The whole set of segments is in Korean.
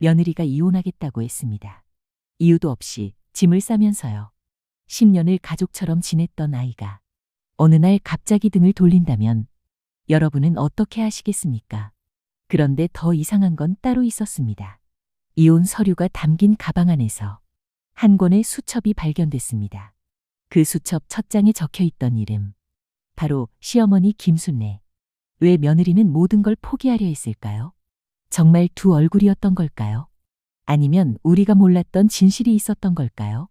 며느리가 이혼하겠다고 했습니다. 이유도 없이 짐을 싸면서요. 10년을 가족처럼 지냈던 아이가 어느 날 갑자기 등을 돌린다면 여러분은 어떻게 하시겠습니까? 그런데 더 이상한 건 따로 있었습니다. 이혼 서류가 담긴 가방 안에서 한 권의 수첩이 발견됐습니다. 그 수첩 첫 장에 적혀 있던 이름. 바로 시어머니 김순례. 왜 며느리는 모든 걸 포기하려 했을까요? 정말 두 얼굴이었던 걸까요? 아니면 우리가 몰랐던 진실이 있었던 걸까요?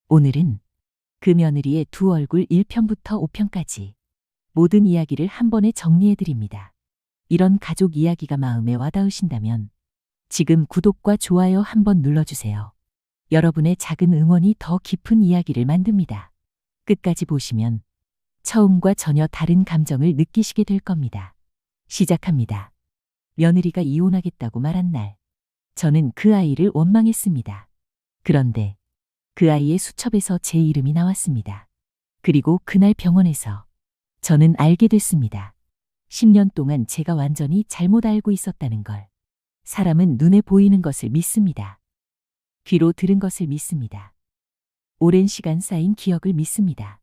오늘은 그 며느리의 두 얼굴 1편부터 5편까지 모든 이야기를 한 번에 정리해 드립니다. 이런 가족 이야기가 마음에 와닿으신다면 지금 구독과 좋아요 한번 눌러주세요. 여러분의 작은 응원이 더 깊은 이야기를 만듭니다. 끝까지 보시면 처음과 전혀 다른 감정을 느끼시게 될 겁니다. 시작합니다. 며느리가 이혼하겠다고 말한 날, 저는 그 아이를 원망했습니다. 그런데 그 아이의 수첩에서 제 이름이 나왔습니다. 그리고 그날 병원에서 저는 알게 됐습니다. 10년 동안 제가 완전히 잘못 알고 있었다는 걸. 사람은 눈에 보이는 것을 믿습니다. 귀로 들은 것을 믿습니다. 오랜 시간 쌓인 기억을 믿습니다.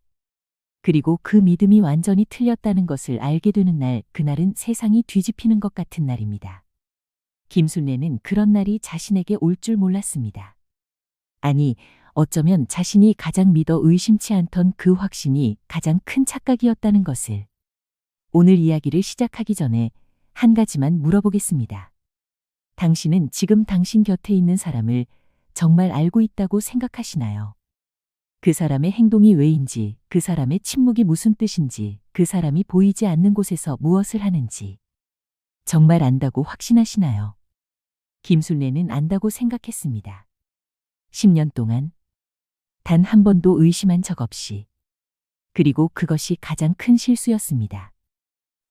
그리고 그 믿음이 완전히 틀렸다는 것을 알게 되는 날, 그날은 세상이 뒤집히는 것 같은 날입니다. 김순례는 그런 날이 자신에게 올 줄 몰랐습니다. 아니, 어쩌면 자신이 가장 믿어 의심치 않던 그 확신이 가장 큰 착각이었다는 것을. 오늘 이야기를 시작하기 전에 한 가지만 물어보겠습니다. 당신은 지금 당신 곁에 있는 사람을 정말 알고 있다고 생각하시나요? 그 사람의 행동이 왜인지, 그 사람의 침묵이 무슨 뜻인지, 그 사람이 보이지 않는 곳에서 무엇을 하는지 정말 안다고 확신하시나요? 김순례는 안다고 생각했습니다. 10년 동안 단 한 번도 의심한 적 없이. 그리고 그것이 가장 큰 실수였습니다.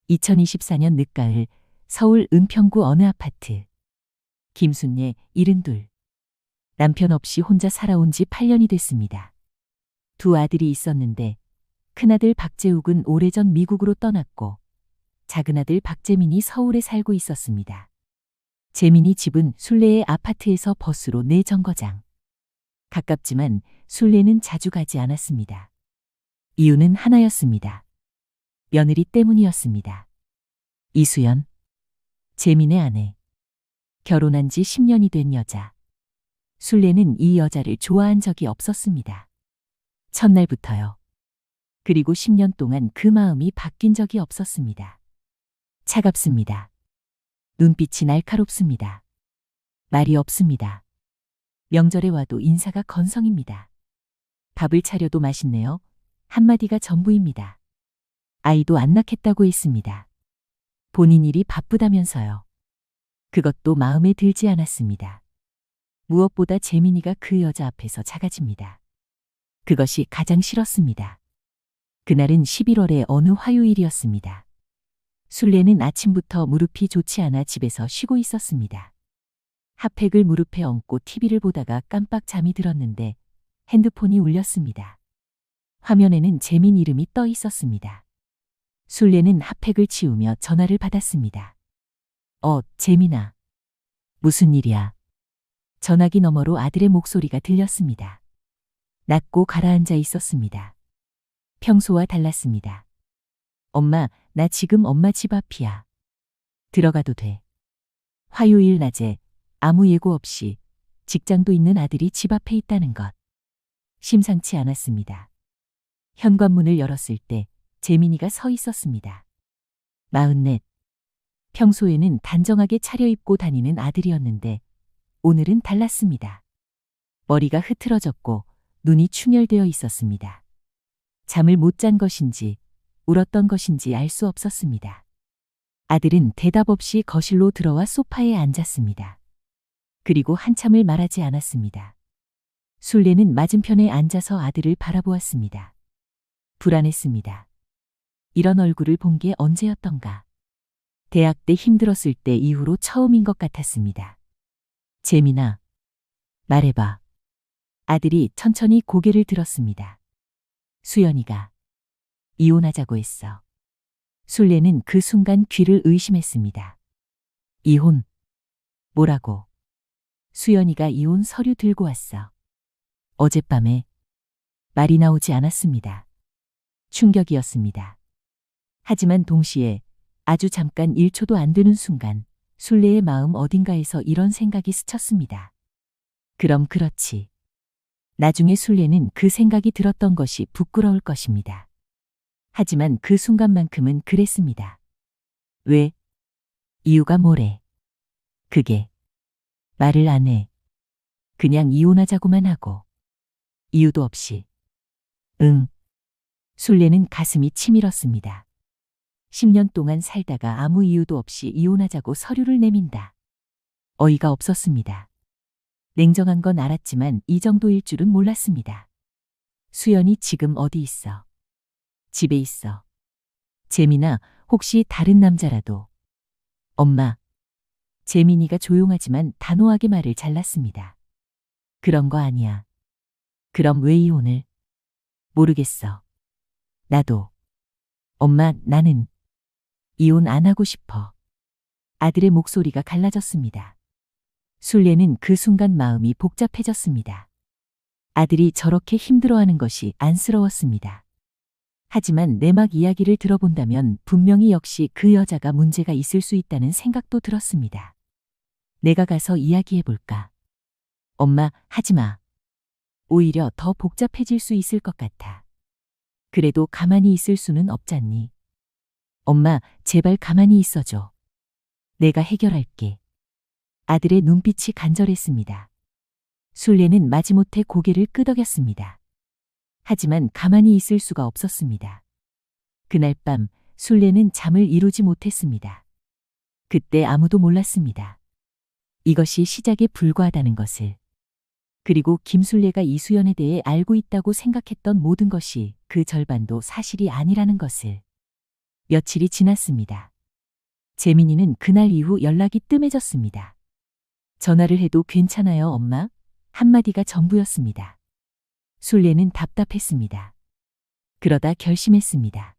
2024년 늦가을 서울 은평구 어느 아파트. 김순례 72. 남편 없이 혼자 살아온 지 8년이 됐습니다. 두 아들이 있었는데 큰아들 박재욱은 오래전 미국으로 떠났고 작은아들 박재민이 서울에 살고 있었습니다. 재민이 집은 순례의 아파트에서 버스로 4정거장. 가깝지만 순례는 자주 가지 않았습니다. 이유는 하나였습니다. 며느리 때문이었습니다. 이수연, 재민의 아내. 결혼한 지 10년이 된 여자. 순례는 이 여자를 좋아한 적이 없었습니다. 첫날부터요. 그리고 10년 동안 그 마음이 바뀐 적이 없었습니다. 차갑습니다. 눈빛이 날카롭습니다. 말이 없습니다. 명절에 와도 인사가 건성입니다. 밥을 차려도 맛있네요. 한마디가 전부입니다. 아이도 안 낳겠다고 했습니다. 본인 일이 바쁘다면서요. 그것도 마음에 들지 않았습니다. 무엇보다 재민이가 그 여자 앞에서 작아집니다. 그것이 가장 싫었습니다. 그날은 11월의 어느 화요일이었습니다. 순례는 아침부터 무릎이 좋지 않아 집에서 쉬고 있었습니다. 핫팩을 무릎에 얹고 TV를 보다가 깜빡 잠이 들었는데 핸드폰이 울렸습니다. 화면에는 재민 이름이 떠 있었습니다. 순례는 핫팩을 치우며 전화를 받았습니다. 재민아. 무슨 일이야? 전화기 너머로 아들의 목소리가 들렸습니다. 낮고 가라앉아 있었습니다. 평소와 달랐습니다. 엄마, 나 지금 엄마 집 앞이야. 들어가도 돼. 화요일 낮에 아무 예고 없이 직장도 있는 아들이 집 앞에 있다는 것. 심상치 않았습니다. 현관문을 열었을 때 재민이가 서 있었습니다. 44. 평소에는 단정하게 차려입고 다니는 아들이었는데 오늘은 달랐습니다. 머리가 흐트러졌고 눈이 충혈되어 있었습니다. 잠을 못 잔 것인지 울었던 것인지 알 수 없었습니다. 아들은 대답 없이 거실로 들어와 소파에 앉았습니다. 그리고 한참을 말하지 않았습니다. 순례는 맞은편에 앉아서 아들을 바라보았습니다. 불안했습니다. 이런 얼굴을 본 게 언제였던가. 대학 때 힘들었을 때 이후로 처음인 것 같았습니다. 재민아, 말해봐. 아들이 천천히 고개를 들었습니다. 수연이가 이혼하자고 했어. 순례는 그 순간 귀를 의심했습니다. 이혼? 뭐라고? 수연이가 이혼 서류 들고 왔어. 어젯밤에 말이 나오지 않았습니다. 충격이었습니다. 하지만 동시에 아주 잠깐 1초도 안 되는 순간 순례의 마음 어딘가에서 이런 생각이 스쳤습니다. 그럼 그렇지. 나중에 순례는 그 생각이 들었던 것이 부끄러울 것입니다. 하지만 그 순간만큼은 그랬습니다. 왜? 이유가 뭐래? 그게 말을 안 해. 그냥 이혼하자고만 하고. 이유도 없이. 응. 순례는 가슴이 치밀었습니다. 10년 동안 살다가 아무 이유도 없이 이혼하자고 서류를 내민다. 어이가 없었습니다. 냉정한 건 알았지만 이 정도일 줄은 몰랐습니다. 수연이 지금 어디 있어? 집에 있어. 재민아, 혹시 다른 남자라도? 엄마. 재민이가 조용하지만 단호하게 말을 잘랐습니다. 그런 거 아니야. 그럼 왜 이혼을? 모르겠어. 나도. 엄마, 나는 이혼 안 하고 싶어. 아들의 목소리가 갈라졌습니다. 순례는 그 순간 마음이 복잡해졌습니다. 아들이 저렇게 힘들어하는 것이 안쓰러웠습니다. 하지만 내막 이야기를 들어본다면 분명히 역시 그 여자가 문제가 있을 수 있다는 생각도 들었습니다. 내가 가서 이야기해볼까? 엄마, 하지 마. 오히려 더 복잡해질 수 있을 것 같아. 그래도 가만히 있을 수는 없잖니. 엄마, 제발 가만히 있어줘. 내가 해결할게. 아들의 눈빛이 간절했습니다. 순례는 마지못해 고개를 끄덕였습니다. 하지만 가만히 있을 수가 없었습니다. 그날 밤 순례는 잠을 이루지 못했습니다. 그때 아무도 몰랐습니다. 이것이 시작에 불과하다는 것을. 그리고 김순례가 이수연에 대해 알고 있다고 생각했던 모든 것이 그 절반도 사실이 아니라는 것을. 며칠이 지났습니다. 재민이는 그날 이후 연락이 뜸해졌습니다. 전화를 해도 괜찮아요, 엄마? 한마디가 전부였습니다. 순례는 답답했습니다. 그러다 결심했습니다.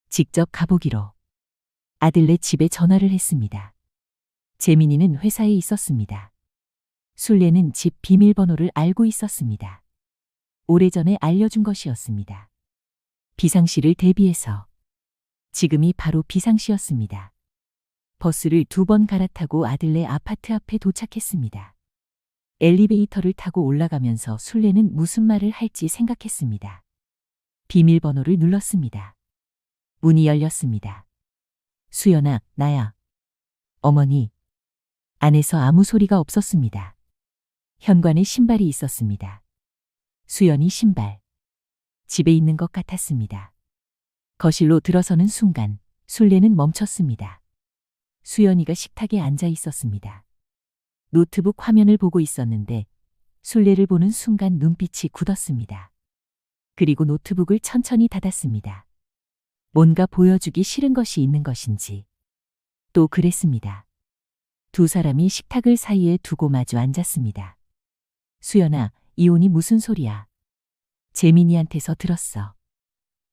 직접 가보기로. 아들네 집에 전화를 했습니다. 재민이는 회사에 있었습니다. 순례는 집 비밀번호를 알고 있었습니다. 오래전에 알려준 것이었습니다. 비상시를 대비해서. 지금이 바로 비상시였습니다. 버스를 2번 갈아타고 아들네 아파트 앞에 도착했습니다. 엘리베이터를 타고 올라가면서 순례는 무슨 말을 할지 생각했습니다. 비밀번호를 눌렀습니다. 문이 열렸습니다. 수연아, 나야. 어머니. 안에서 아무 소리가 없었습니다. 현관에 신발이 있었습니다. 수연이 신발. 집에 있는 것 같았습니다. 거실로 들어서는 순간 순례는 멈췄습니다. 수연이가 식탁에 앉아 있었습니다. 노트북 화면을 보고 있었는데 순례를 보는 순간 눈빛이 굳었습니다. 그리고 노트북을 천천히 닫았습니다. 뭔가 보여주기 싫은 것이 있는 것인지. 또 그랬습니다. 두 사람이 식탁을 사이에 두고 마주 앉았습니다. 수연아, 이혼이 무슨 소리야? 재민이한테서 들었어.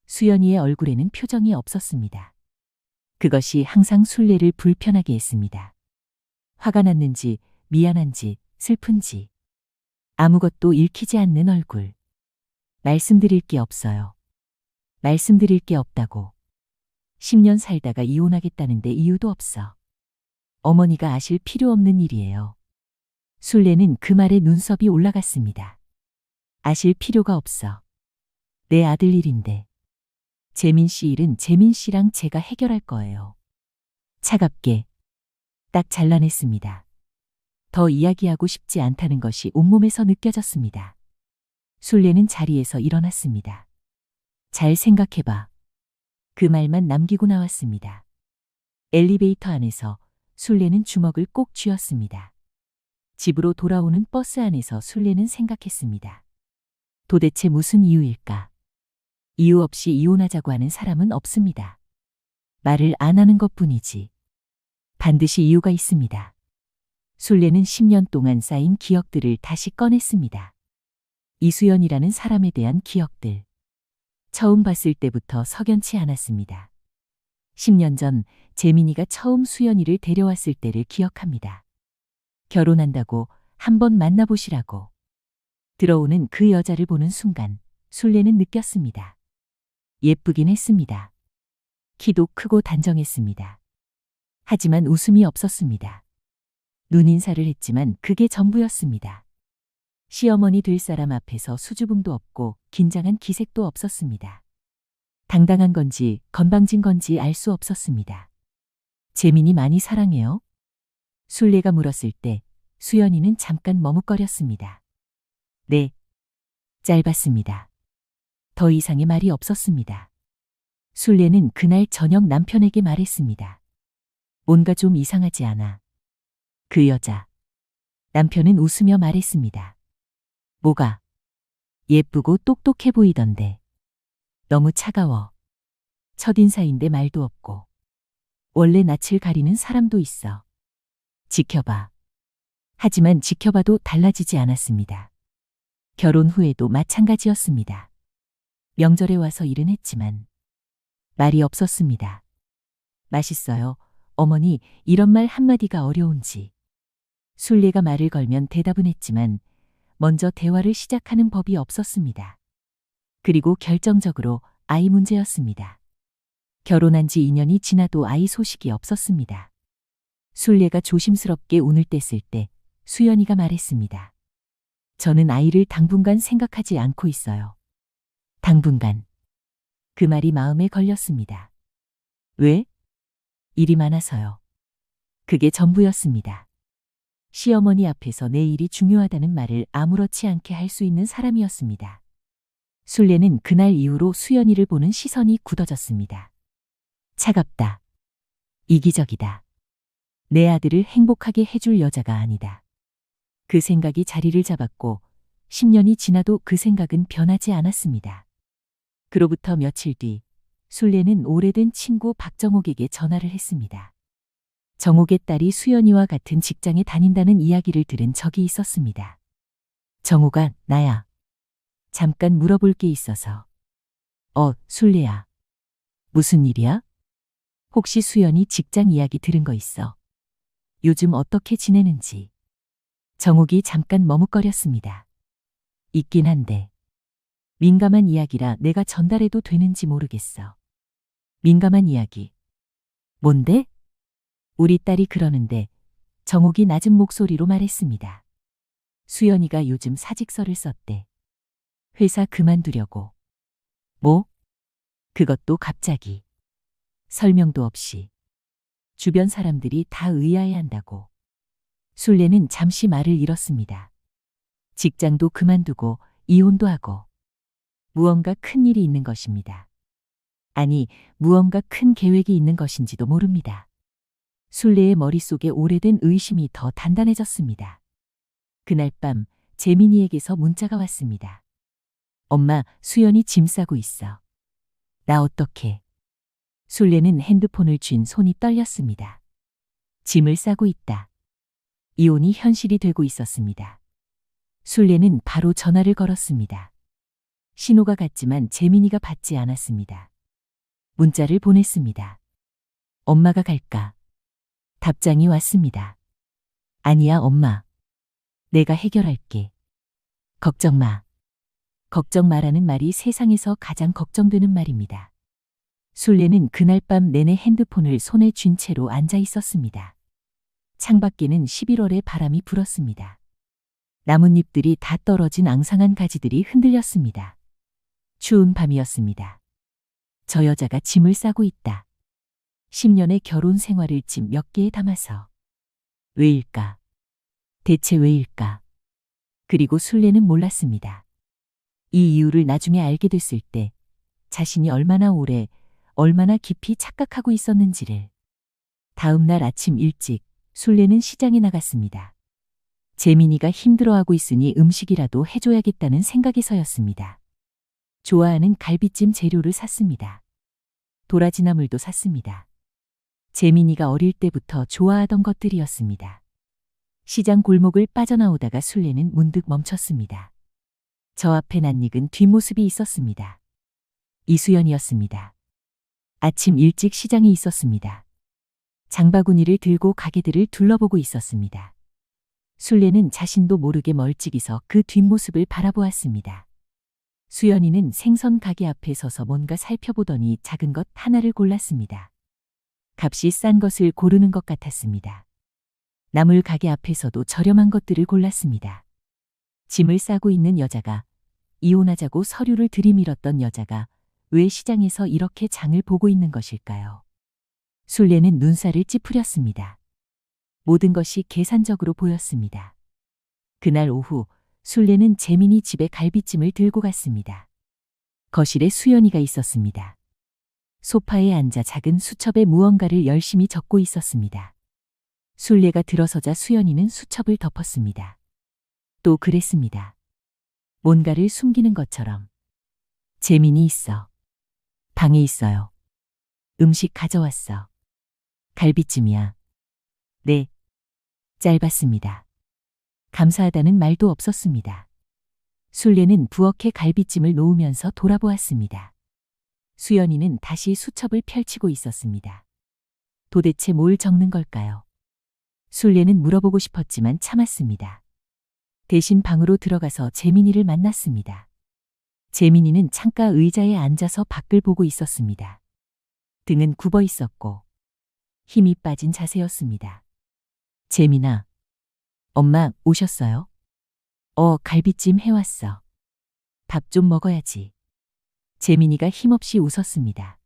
수연이의 얼굴에는 표정이 없었습니다. 그것이 항상 순례를 불편하게 했습니다. 화가 났는지, 미안한지, 슬픈지. 아무것도 읽히지 않는 얼굴. 말씀드릴 게 없어요. 말씀드릴 게 없다고. 10년 살다가 이혼하겠다는데 이유도 없어. 어머니가 아실 필요 없는 일이에요. 순례는 그 말에 눈썹이 올라갔습니다. 아실 필요가 없어. 내 아들 일인데. 재민 씨 일은 재민 씨랑 제가 해결할 거예요. 차갑게. 딱 잘라냈습니다. 더 이야기하고 싶지 않다는 것이 온몸에서 느껴졌습니다. 순례는 자리에서 일어났습니다. 잘 생각해봐. 그 말만 남기고 나왔습니다. 엘리베이터 안에서 순례는 주먹을 꼭 쥐었습니다. 집으로 돌아오는 버스 안에서 순례는 생각했습니다. 도대체 무슨 이유일까? 이유 없이 이혼하자고 하는 사람은 없습니다. 말을 안 하는 것뿐이지. 반드시 이유가 있습니다. 순례는 10년 동안 쌓인 기억들을 다시 꺼냈습니다. 이수연이라는 사람에 대한 기억들. 처음 봤을 때부터 석연치 않았습니다. 10년 전 재민이가 처음 수연이를 데려왔을 때를 기억합니다. 결혼한다고 한번 만나보시라고. 들어오는 그 여자를 보는 순간 술래는 느꼈습니다. 예쁘긴 했습니다. 키도 크고 단정했습니다. 하지만 웃음이 없었습니다. 눈인사를 했지만 그게 전부였습니다. 시어머니 될 사람 앞에서 수줍음도 없고 긴장한 기색도 없었습니다. 당당한 건지 건방진 건지 알 수 없었습니다. 재민이 많이 사랑해요? 술래가 물었을 때 수연이는 잠깐 머뭇거렸습니다. 네. 짧았습니다. 더 이상의 말이 없었습니다. 술래는 그날 저녁 남편에게 말했습니다. 뭔가 좀 이상하지 않아. 그 여자. 남편은 웃으며 말했습니다. 뭐가? 예쁘고 똑똑해 보이던데. 너무 차가워. 첫인사인데 말도 없고. 원래 낯을 가리는 사람도 있어. 지켜봐. 하지만 지켜봐도 달라지지 않았습니다. 결혼 후에도 마찬가지였습니다. 명절에 와서 일은 했지만 말이 없었습니다. 맛있어요. 어머니, 이런 말 한마디가 어려운지. 술래가 말을 걸면 대답은 했지만 먼저 대화를 시작하는 법이 없었습니다. 그리고 결정적으로 아이 문제였습니다. 결혼한 지 2년이 지나도 아이 소식이 없었습니다. 술래가 조심스럽게 운을 뗐을 때 수연이가 말했습니다. 저는 아이를 당분간 생각하지 않고 있어요. 당분간. 그 말이 마음에 걸렸습니다. 왜? 일이 많아서요. 그게 전부였습니다. 시어머니 앞에서 내 일이 중요하다는 말을 아무렇지 않게 할 수 있는 사람이었습니다. 술래는 그날 이후로 수연이를 보는 시선이 굳어졌습니다. 차갑다. 이기적이다. 내 아들을 행복하게 해줄 여자가 아니다. 그 생각이 자리를 잡았고 10년이 지나도 그 생각은 변하지 않았습니다. 그로부터 며칠 뒤 술래는 오래된 친구 박정옥에게 전화를 했습니다. 정옥의 딸이 수연이와 같은 직장에 다닌다는 이야기를 들은 적이 있었습니다. 정옥아, 나야. 잠깐 물어볼 게 있어서. 술래야. 무슨 일이야? 혹시 수연이 직장 이야기 들은 거 있어? 요즘 어떻게 지내는지. 정옥이 잠깐 머뭇거렸습니다. 있긴 한데. 민감한 이야기라 내가 전달해도 되는지 모르겠어. 민감한 이야기. 뭔데? 우리 딸이 그러는데 정옥이 낮은 목소리로 말했습니다. 수연이가 요즘 사직서를 썼대. 회사 그만두려고. 뭐? 그것도 갑자기. 설명도 없이. 주변 사람들이 다 의아해한다고. 술래는 잠시 말을 잃었습니다. 직장도 그만두고 이혼도 하고. 무언가 큰 일이 있는 것입니다. 아니, 무언가 큰 계획이 있는 것인지도 모릅니다. 술래의 머릿속에 오래된 의심이 더 단단해졌습니다. 그날 밤 재민이에게서 문자가 왔습니다. 엄마, 수연이 짐 싸고 있어. 나 어떡해? 술래는 핸드폰을 쥔 손이 떨렸습니다. 짐을 싸고 있다. 이혼이 현실이 되고 있었습니다. 술래는 바로 전화를 걸었습니다. 신호가 갔지만 재민이가 받지 않았습니다. 문자를 보냈습니다. 엄마가 갈까? 답장이 왔습니다. 아니야, 엄마. 내가 해결할게. 걱정 마. 걱정 마라는 말이 세상에서 가장 걱정되는 말입니다. 술래는 그날 밤 내내 핸드폰을 손에 쥔 채로 앉아 있었습니다. 창밖에는 11월의 바람이 불었습니다. 나뭇잎들이 다 떨어진 앙상한 가지들이 흔들렸습니다. 추운 밤이었습니다. 저 여자가 짐을 싸고 있다. 10년의 결혼 생활을 짐 몇 개에 담아서. 왜일까? 대체 왜일까? 그리고 술래는 몰랐습니다. 이 이유를 나중에 알게 됐을 때 자신이 얼마나 오래, 얼마나 깊이 착각하고 있었는지를. 다음 날 아침 일찍 술래는 시장에 나갔습니다. 재민이가 힘들어하고 있으니 음식이라도 해줘야겠다는 생각에서였습니다. 좋아하는 갈비찜 재료를 샀습니다. 도라지나물도 샀습니다. 재민이가 어릴 때부터 좋아하던 것들이었습니다. 시장 골목을 빠져나오다가 술래는 문득 멈췄습니다. 저 앞에 낯익은 뒷모습이 있었습니다. 이수연이었습니다. 아침 일찍 시장에 있었습니다. 장바구니를 들고 가게들을 둘러보고 있었습니다. 술래는 자신도 모르게 멀찍이서 그 뒷모습을 바라보았습니다. 수연이는 생선 가게 앞에 서서 뭔가 살펴보더니 작은 것 하나를 골랐습니다. 값이 싼 것을 고르는 것 같았습니다. 나물 가게 앞에서도 저렴한 것들을 골랐습니다. 짐을 싸고 있는 여자가, 이혼하자고 서류를 들이밀었던 여자가 왜 시장에서 이렇게 장을 보고 있는 것일까요? 술래는 눈살을 찌푸렸습니다. 모든 것이 계산적으로 보였습니다. 그날 오후 술래는 재민이 집에 갈비찜을 들고 갔습니다. 거실에 수연이가 있었습니다. 소파에 앉아 작은 수첩에 무언가를 열심히 적고 있었습니다. 술래가 들어서자 수연이는 수첩을 덮었습니다. 또 그랬습니다. 뭔가를 숨기는 것처럼. 재민이 있어. 방에 있어요. 음식 가져왔어. 갈비찜이야. 네. 짧았습니다. 감사하다는 말도 없었습니다. 술래는 부엌에 갈비찜을 놓으면서 돌아보았습니다. 수연이는 다시 수첩을 펼치고 있었습니다. 도대체 뭘 적는 걸까요? 술래는 물어보고 싶었지만 참았습니다. 대신 방으로 들어가서 재민이를 만났습니다. 재민이는 창가 의자에 앉아서 밖을 보고 있었습니다. 등은 굽어 있었고 힘이 빠진 자세였습니다. 재민아, 엄마 오셨어요? 갈비찜 해왔어. 밥 좀 먹어야지. 재민이가 힘없이 웃었습니다.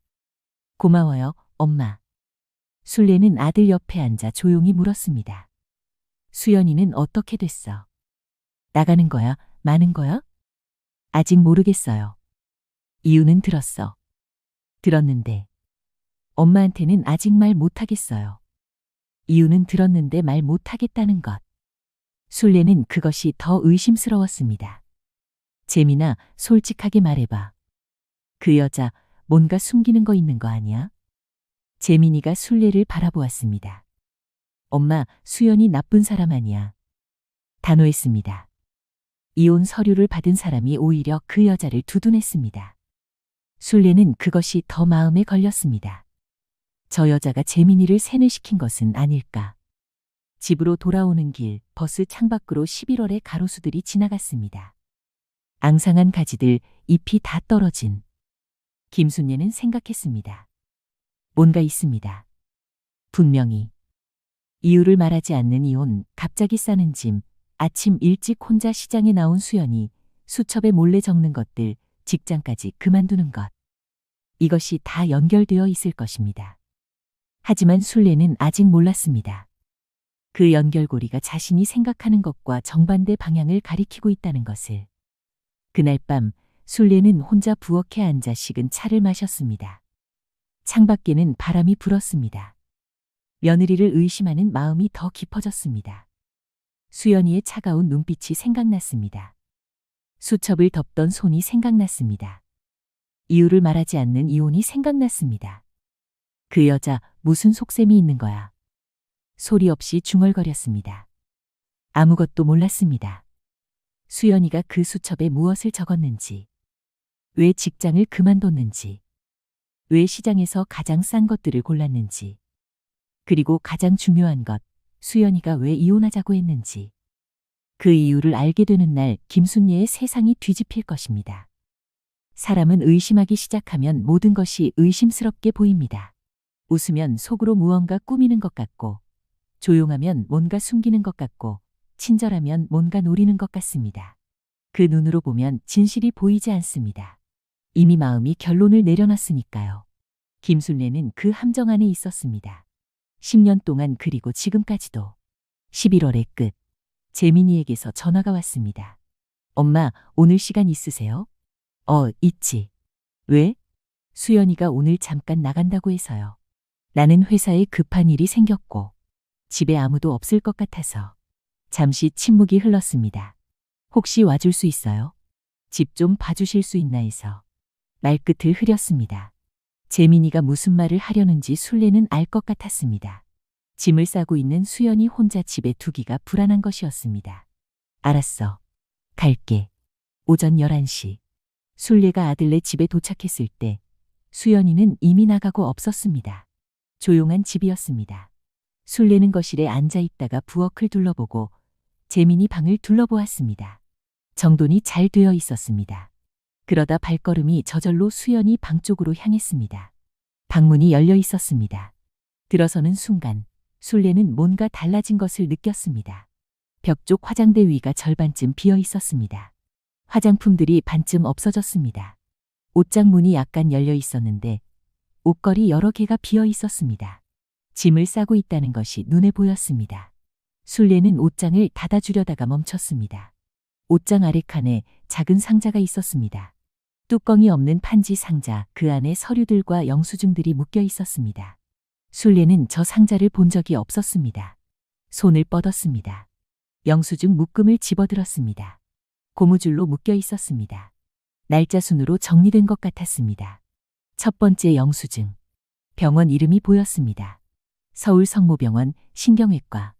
고마워요, 엄마. 술래는 아들 옆에 앉아 조용히 물었습니다. 수연이는 어떻게 됐어? 나가는 거야? 마는 거야? 아직 모르겠어요. 이유는 들었어. 들었는데. 엄마한테는 아직 말 못하겠어요. 이유는 들었는데 말 못하겠다는 것. 술래는 그것이 더 의심스러웠습니다. 재민아, 솔직하게 말해봐. 그 여자 뭔가 숨기는 거 있는 거 아니야? 재민이가 술래를 바라보았습니다. 엄마, 수연이 나쁜 사람 아니야. 단호했습니다. 이혼 서류를 받은 사람이 오히려 그 여자를 두둔했습니다. 술래는 그것이 더 마음에 걸렸습니다. 저 여자가 재민이를 세뇌시킨 것은 아닐까. 집으로 돌아오는 길 버스 창밖으로 11월의 가로수들이 지나갔습니다. 앙상한 가지들, 잎이 다 떨어진. 김순예는 생각했습니다. 뭔가 있습니다. 분명히. 이유를 말하지 않는 이혼, 갑자기 싸는 짐, 아침 일찍 혼자 시장에 나온 수연이, 수첩에 몰래 적는 것들, 직장까지 그만두는 것. 이것이 다 연결되어 있을 것입니다. 하지만 술래는 아직 몰랐습니다. 그 연결고리가 자신이 생각하는 것과 정반대 방향을 가리키고 있다는 것을. 그날 밤 술래는 혼자 부엌에 앉아 식은 차를 마셨습니다. 창밖에는 바람이 불었습니다. 며느리를 의심하는 마음이 더 깊어졌습니다. 수연이의 차가운 눈빛이 생각났습니다. 수첩을 덮던 손이 생각났습니다. 이유를 말하지 않는 이혼이 생각났습니다. 그 여자 무슨 속셈이 있는 거야. 소리 없이 중얼거렸습니다. 아무것도 몰랐습니다. 수연이가 그 수첩에 무엇을 적었는지, 왜 직장을 그만뒀는지, 왜 시장에서 가장 싼 것들을 골랐는지, 그리고 가장 중요한 것, 수연이가 왜 이혼하자고 했는지. 그 이유를 알게 되는 날 김순예의 세상이 뒤집힐 것입니다. 사람은 의심하기 시작하면 모든 것이 의심스럽게 보입니다. 웃으면 속으로 무언가 꾸미는 것 같고, 조용하면 뭔가 숨기는 것 같고, 친절하면 뭔가 노리는 것 같습니다. 그 눈으로 보면 진실이 보이지 않습니다. 이미 마음이 결론을 내려놨으니까요. 김순례는 그 함정 안에 있었습니다. 10년 동안 그리고 지금까지도. 11월의 끝. 재민이에게서 전화가 왔습니다. 엄마, 오늘 시간 있으세요? 있지. 왜? 수연이가 오늘 잠깐 나간다고 해서요. 나는 회사에 급한 일이 생겼고 집에 아무도 없을 것 같아서. 잠시 침묵이 흘렀습니다. 혹시 와줄 수 있어요? 집 좀 봐주실 수 있나 해서. 말끝을 흐렸습니다. 재민이가 무슨 말을 하려는지 술래는 알 것 같았습니다. 짐을 싸고 있는 수연이 혼자 집에 두기가 불안한 것이었습니다. 알았어. 갈게. 오전 11시. 술래가 아들네 집에 도착했을 때 수연이는 이미 나가고 없었습니다. 조용한 집이었습니다. 술래는 거실에 앉아 있다가 부엌을 둘러보고 재민이 방을 둘러보았습니다. 정돈이 잘 되어 있었습니다. 그러다 발걸음이 저절로 수연이 방 쪽으로 향했습니다. 방문이 열려 있었습니다. 들어서는 순간 술래는 뭔가 달라진 것을 느꼈습니다. 벽 쪽 화장대 위가 절반쯤 비어 있었습니다. 화장품들이 반쯤 없어졌습니다. 옷장 문이 약간 열려 있었는데 옷걸이 여러 개가 비어 있었습니다. 짐을 싸고 있다는 것이 눈에 보였습니다. 술래는 옷장을 닫아주려다가 멈췄습니다. 옷장 아래칸에 작은 상자가 있었습니다. 뚜껑이 없는 판지 상자, 그 안에 서류들과 영수증들이 묶여 있었습니다. 술래는 저 상자를 본 적이 없었습니다. 손을 뻗었습니다. 영수증 묶음을 집어들었습니다. 고무줄로 묶여 있었습니다. 날짜 순으로 정리된 것 같았습니다. 첫 번째 영수증. 병원 이름이 보였습니다. 서울 성모병원 신경외과.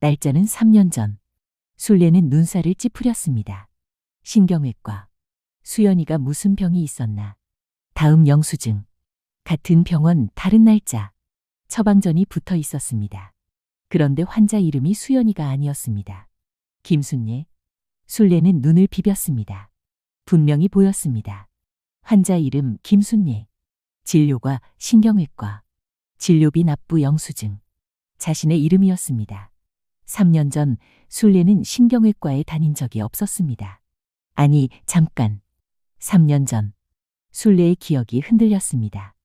날짜는 3년 전. 술래는 눈살을 찌푸렸습니다. 신경외과. 수연이가 무슨 병이 있었나. 다음 영수증. 같은 병원 다른 날짜. 처방전이 붙어 있었습니다. 그런데 환자 이름이 수연이가 아니었습니다. 김순예. 술래는 눈을 비볐습니다. 분명히 보였습니다. 환자 이름 김순예. 진료과 신경외과. 진료비 납부 영수증. 자신의 이름이었습니다. 3년 전 술래는 신경외과에 다닌 적이 없었습니다. 아니, 잠깐. 3년 전. 술래의 기억이 흔들렸습니다.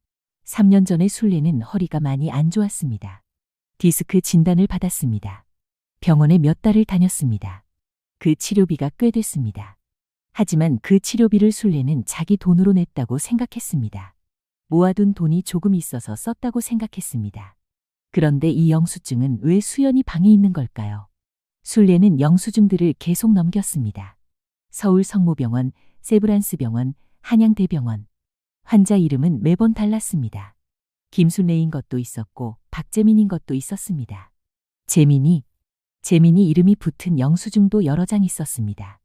3년 전에 술래는 허리가 많이 안 좋았습니다. 디스크 진단을 받았습니다. 병원에 몇 달을 다녔습니다. 그 치료비가 꽤 됐습니다. 하지만 그 치료비를 술래는 자기 돈으로 냈다고 생각했습니다. 모아둔 돈이 조금 있어서 썼다고 생각했습니다. 그런데 이 영수증은 왜 수연이 방에 있는 걸까요? 술래는 영수증들을 계속 넘겼습니다. 서울 성모병원, 세브란스병원, 한양대병원. 환자 이름은 매번 달랐습니다. 김순례인 것도 있었고 박재민인 것도 있었습니다. 재민이 이름이 붙은 영수증도 여러 장 있었습니다.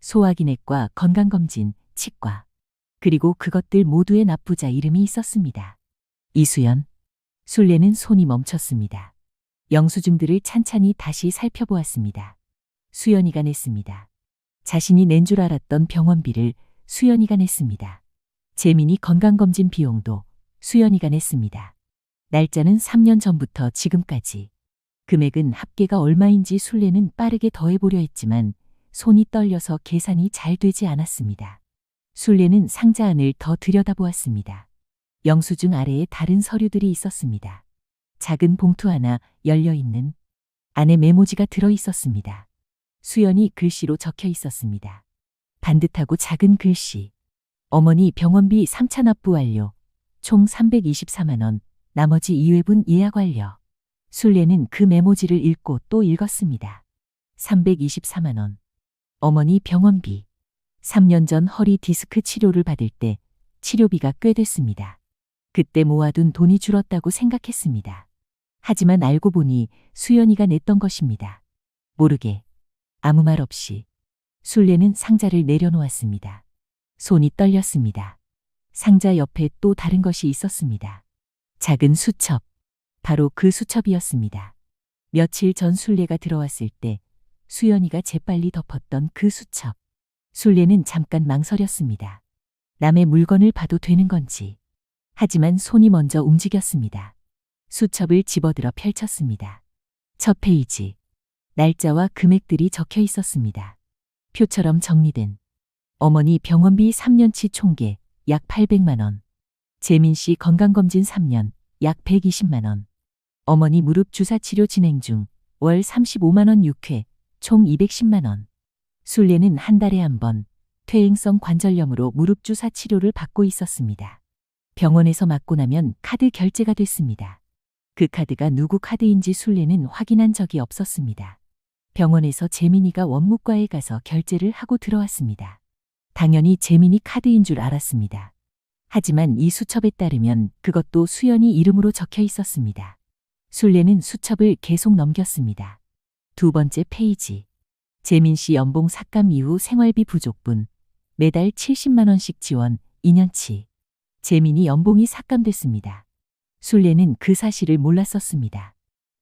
소화기내과, 건강검진, 치과. 그리고 그것들 모두의 납부자 이름이 있었습니다. 이수연. 술래는 손이 멈췄습니다. 영수증들을 찬찬히 다시 살펴보았습니다. 수연이가 냈습니다. 자신이 낸 줄 알았던 병원비를 수연이가 냈습니다. 재민이 건강검진 비용도 수연이가 냈습니다. 날짜는 3년 전부터 지금까지. 금액은 합계가 얼마인지 술래는 빠르게 더해보려 했지만 손이 떨려서 계산이 잘 되지 않았습니다. 술래는 상자 안을 더 들여다보았습니다. 영수증 아래에 다른 서류들이 있었습니다. 작은 봉투 하나 열려있는 안에 메모지가 들어있었습니다. 수연이 글씨로 적혀 있었습니다. 반듯하고 작은 글씨. 어머니 병원비 3차 납부 완료. 총 324만 원. 나머지 2회분 예약 완료. 술래는 그 메모지를 읽고 또 읽었습니다. 324만 원. 어머니 병원비. 3년 전 허리 디스크 치료를 받을 때 치료비가 꽤 됐습니다. 그때 모아둔 돈이 줄었다고 생각했습니다. 하지만 알고 보니 수연이가 냈던 것입니다. 모르게, 아무 말 없이 술래는 상자를 내려놓았습니다. 손이 떨렸습니다. 상자 옆에 또 다른 것이 있었습니다. 작은 수첩. 바로 그 수첩이었습니다. 며칠 전 술래가 들어왔을 때 수연이가 재빨리 덮었던 그 수첩. 술래는 잠깐 망설였습니다. 남의 물건을 봐도 되는 건지. 하지만 손이 먼저 움직였습니다. 수첩을 집어들어 펼쳤습니다. 첫 페이지. 날짜와 금액들이 적혀 있었습니다. 표처럼 정리된. 어머니 병원비 3년치 총계 약 800만 원. 재민 씨 건강검진 3년 약 120만 원. 어머니 무릎 주사 치료 진행 중 월 35만 원 6회 총 210만 원. 술래는 한 달에 한 번 퇴행성 관절염으로 무릎 주사 치료를 받고 있었습니다. 병원에서 맞고 나면 카드 결제가 됐습니다. 그 카드가 누구 카드인지 술래는 확인한 적이 없었습니다. 병원에서 재민이가 원무과에 가서 결제를 하고 들어왔습니다. 당연히 재민이 카드인 줄 알았습니다. 하지만 이 수첩에 따르면 그것도 수연이 이름으로 적혀 있었습니다. 술래는 수첩을 계속 넘겼습니다. 두 번째 페이지. 재민 씨 연봉 삭감 이후 생활비 부족분. 매달 70만 원씩 지원 2년치. 재민이 연봉이 삭감됐습니다. 술래는 그 사실을 몰랐었습니다.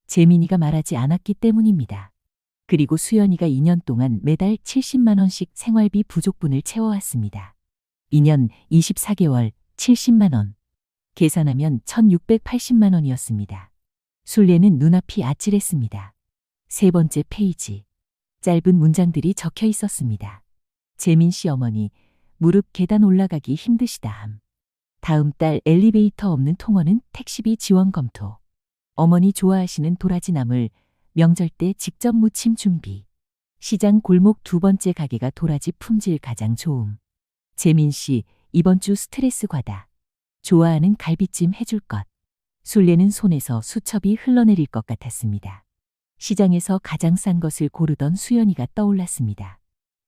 재민이가 말하지 않았기 때문입니다. 그리고 수연이가 2년 동안 매달 70만 원씩 생활비 부족분을 채워왔습니다. 2년 24개월 70만 원. 계산하면 1680만 원이었습니다. 순례는 눈앞이 아찔했습니다. 세 번째 페이지. 짧은 문장들이 적혀 있었습니다. 재민 씨 어머니, 무릎 계단 올라가기 힘드시다함. 다음 달 엘리베이터 없는 통원은 택시비 지원 검토. 어머니 좋아하시는 도라지 나물, 명절 때 직접 무침 준비. 시장 골목 두 번째 가게가 도라지 품질 가장 좋음. 재민 씨, 이번 주 스트레스 과다. 좋아하는 갈비찜 해줄 것. 순례는 손에서 수첩이 흘러내릴 것 같았습니다. 시장에서 가장 싼 것을 고르던 수연이가 떠올랐습니다.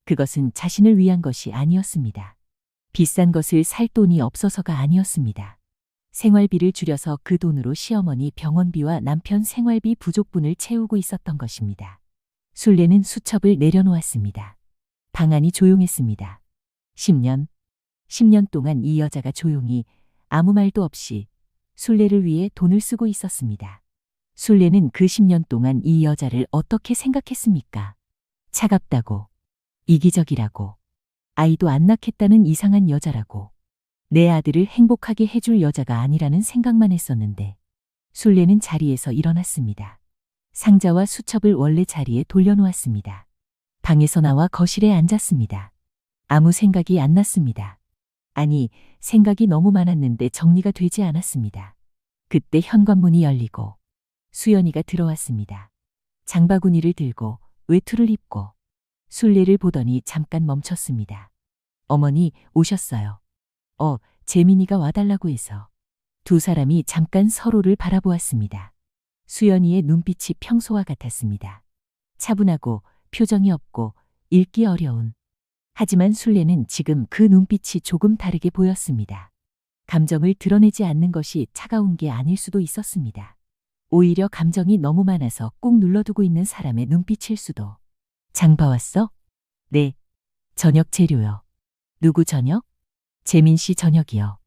그것은 자신을 위한 것이 아니었습니다. 비싼 것을 살 돈이 없어서가 아니었습니다. 생활비를 줄여서 그 돈으로 시어머니 병원비와 남편 생활비 부족분을 채우고 있었던 것입니다. 순례는 수첩을 내려놓았습니다. 방안이 조용했습니다. 10년 동안 이 여자가 조용히 아무 말도 없이 순례를 위해 돈을 쓰고 있었습니다. 순례는 그 10년 동안 이 여자를 어떻게 생각했습니까? 차갑다고, 이기적이라고, 아이도 안 낳겠다는 이상한 여자라고, 내 아들을 행복하게 해줄 여자가 아니라는 생각만 했었는데, 순례는 자리에서 일어났습니다. 상자와 수첩을 원래 자리에 돌려놓았습니다. 방에서 나와 거실에 앉았습니다. 아무 생각이 안 났습니다. 아니, 생각이 너무 많았는데 정리가 되지 않았습니다. 그때 현관문이 열리고 수연이가 들어왔습니다. 장바구니를 들고 외투를 입고 순례를 보더니 잠깐 멈췄습니다. 어머니 오셨어요. 재민이가 와달라고 해서. 두 사람이 잠깐 서로를 바라보았습니다. 수연이의 눈빛이 평소와 같았습니다. 차분하고 표정이 없고 읽기 어려운. 하지만 순례는 지금 그 눈빛이 조금 다르게 보였습니다. 감정을 드러내지 않는 것이 차가운 게 아닐 수도 있었습니다. 오히려 감정이 너무 많아서 꾹 눌러두고 있는 사람의 눈빛일 수도. 장 봐왔어? 네. 저녁 재료요. 누구 저녁? 재민 씨 저녁이요.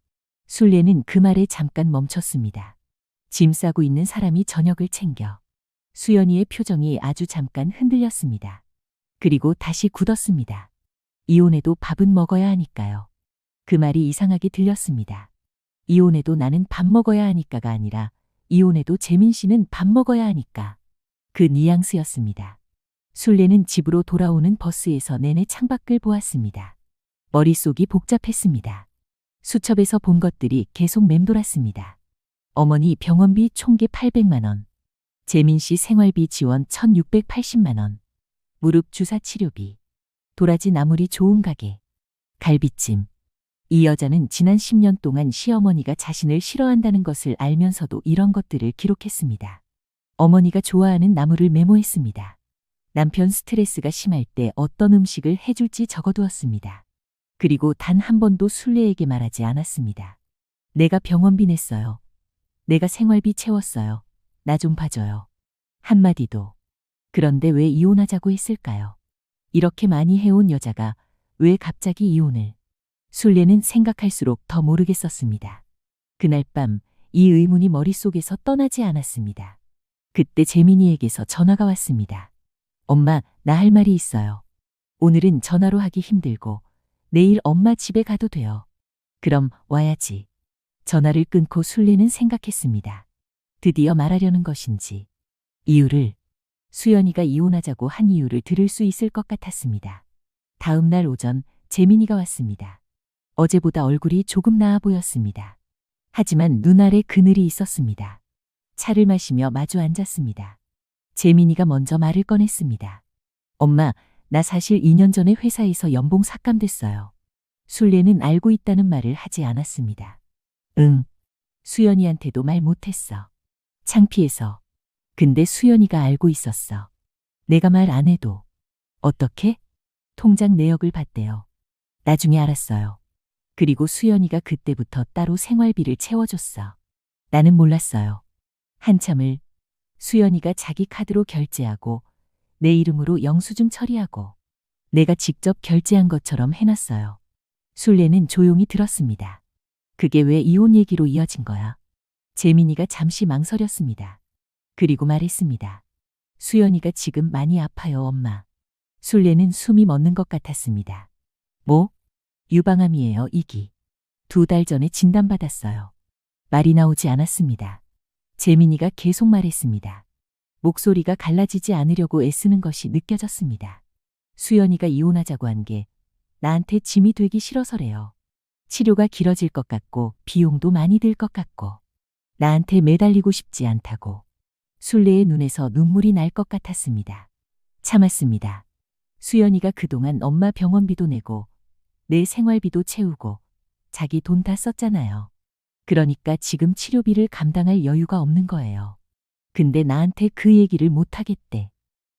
순례는 그 말에 잠깐 멈췄습니다. 짐 싸고 있는 사람이 저녁을 챙겨. 수연이의 표정이 아주 잠깐 흔들렸습니다. 그리고 다시 굳었습니다. 이혼해도 밥은 먹어야 하니까요. 그 말이 이상하게 들렸습니다. 이혼해도 나는 밥 먹어야 하니까가 아니라 이혼해도 재민 씨는 밥 먹어야 하니까. 그 뉘앙스였습니다. 순례는 집으로 돌아오는 버스에서 내내 창밖을 보았습니다. 머릿속이 복잡했습니다. 수첩에서 본 것들이 계속 맴돌았습니다. 어머니 병원비 총계 800만 원. 재민 씨 생활비 지원 1680만 원. 무릎 주사 치료비. 도라지 나물이 좋은 가게. 갈비찜. 이 여자는 지난 10년 동안 시어머니가 자신을 싫어한다는 것을 알면서도 이런 것들을 기록했습니다. 어머니가 좋아하는 나물을 메모했습니다. 남편 스트레스가 심할 때 어떤 음식을 해줄지 적어두었습니다. 그리고 단 한 번도 순례에게 말하지 않았습니다. 내가 병원비 냈어요. 내가 생활비 채웠어요. 나 좀 봐줘요. 한마디도. 그런데 왜 이혼하자고 했을까요? 이렇게 많이 해온 여자가 왜 갑자기 이혼을? 순례는 생각할수록 더 모르겠었습니다. 그날 밤 이 의문이 머릿속에서 떠나지 않았습니다. 그때 재민이에게서 전화가 왔습니다. 엄마, 나 할 말이 있어요. 오늘은 전화로 하기 힘들고 내일 엄마 집에 가도 돼요. 그럼 와야지. 전화를 끊고 순례는 생각했습니다. 드디어 말하려는 것인지. 이유를, 수연이가 이혼하자고 한 이유를 들을 수 있을 것 같았습니다. 다음 날 오전 재민이가 왔습니다. 어제보다 얼굴이 조금 나아 보였습니다. 하지만 눈 아래 그늘이 있었습니다. 차를 마시며 마주 앉았습니다. 재민이가 먼저 말을 꺼냈습니다. 엄마, 나 사실 2년 전에 회사에서 연봉 삭감됐어요. 순례는 알고 있다는 말을 하지 않았습니다. 응. 수연이한테도 말 못했어. 창피해서. 근데 수연이가 알고 있었어. 내가 말 안 해도. 어떻게? 통장 내역을 봤대요. 나중에 알았어요. 그리고 수연이가 그때부터 따로 생활비를 채워줬어. 나는 몰랐어요. 한참을 수연이가 자기 카드로 결제하고 내 이름으로 영수증 처리하고 내가 직접 결제한 것처럼 해놨어요. 순례는 조용히 들었습니다. 그게 왜 이혼 얘기로 이어진 거야? 재민이가 잠시 망설였습니다. 그리고 말했습니다. 수연이가 지금 많이 아파요, 엄마. 술래는 숨이 멎는 것 같았습니다. 뭐? 유방암이에요, 이기. 2달 전에 진단받았어요. 말이 나오지 않았습니다. 재민이가 계속 말했습니다. 목소리가 갈라지지 않으려고 애쓰는 것이 느껴졌습니다. 수연이가 이혼하자고 한 게 나한테 짐이 되기 싫어서래요. 치료가 길어질 것 같고 비용도 많이 들 것 같고 나한테 매달리고 싶지 않다고. 술래의 눈에서 눈물이 날 것 같았습니다. 참았습니다. 수연이가 그동안 엄마 병원비도 내고 내 생활비도 채우고 자기 돈 다 썼잖아요. 그러니까 지금 치료비를 감당할 여유가 없는 거예요. 근데 나한테 그 얘기를 못 하겠대.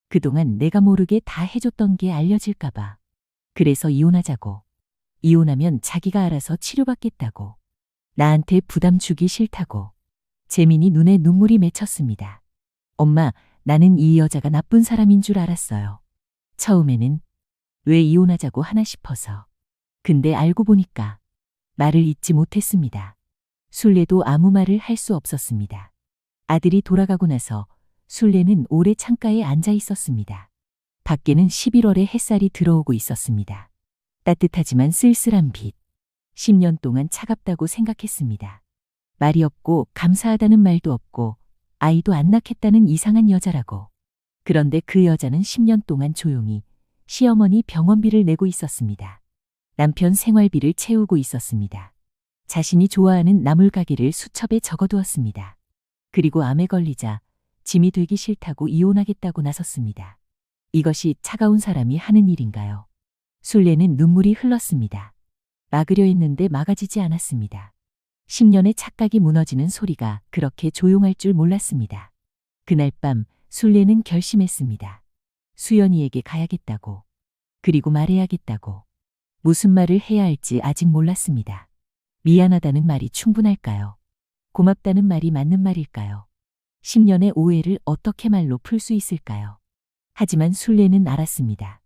그동안 내가 모르게 다 해줬던 게 알려질까 봐. 그래서 이혼하자고. 이혼하면 자기가 알아서 치료받겠다고. 나한테 부담 주기 싫다고. 재민이 눈에 눈물이 맺혔습니다. 엄마, 나는 이 여자가 나쁜 사람인 줄 알았어요. 처음에는 왜 이혼하자고 하나 싶어서. 근데 알고 보니까 말을 잇지 못했습니다. 술래도 아무 말을 할 수 없었습니다. 아들이 돌아가고 나서 술래는 오래 창가에 앉아 있었습니다. 밖에는 11월에 햇살이 들어오고 있었습니다. 따뜻하지만 쓸쓸한 빛. 10년 동안 차갑다고 생각했습니다. 말이 없고 감사하다는 말도 없고 아이도 안 낳겠다는 이상한 여자라고. 그런데 그 여자는 10년 동안 조용히 시어머니 병원비를 내고 있었습니다. 남편 생활비를 채우고 있었습니다. 자신이 좋아하는 나물 가게를 수첩에 적어두었습니다. 그리고 암에 걸리자 짐이 되기 싫다고 이혼하겠다고 나섰습니다. 이것이 차가운 사람이 하는 일인가요? 술래는 눈물이 흘렀습니다. 막으려 했는데 막아지지 않았습니다. 10년의 착각이 무너지는 소리가 그렇게 조용할 줄 몰랐습니다. 그날 밤 술래는 결심했습니다. 수연이에게 가야겠다고. 그리고 말해야겠다고. 무슨 말을 해야 할지 아직 몰랐습니다. 미안하다는 말이 충분할까요? 고맙다는 말이 맞는 말일까요? 10년의 오해를 어떻게 말로 풀 수 있을까요? 하지만 술래는 알았습니다.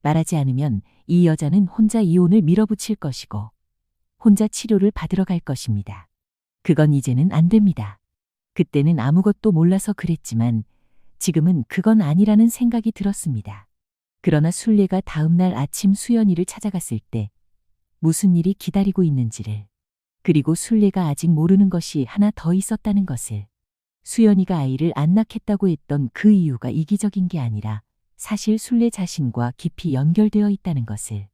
말하지 않으면 이 여자는 혼자 이혼을 밀어붙일 것이고 혼자 치료를 받으러 갈 것입니다. 그건 이제는 안 됩니다. 그때는 아무것도 몰라서 그랬지만 지금은 그건 아니라는 생각이 들었습니다. 그러나 술래가 다음 날 아침 수연이를 찾아갔을 때 무슨 일이 기다리고 있는지를, 그리고 술래가 아직 모르는 것이 하나 더 있었다는 것을, 수연이가 아이를 안 낳겠다고 했던 그 이유가 이기적인 게 아니라 사실 술래 자신과 깊이 연결되어 있다는 것을.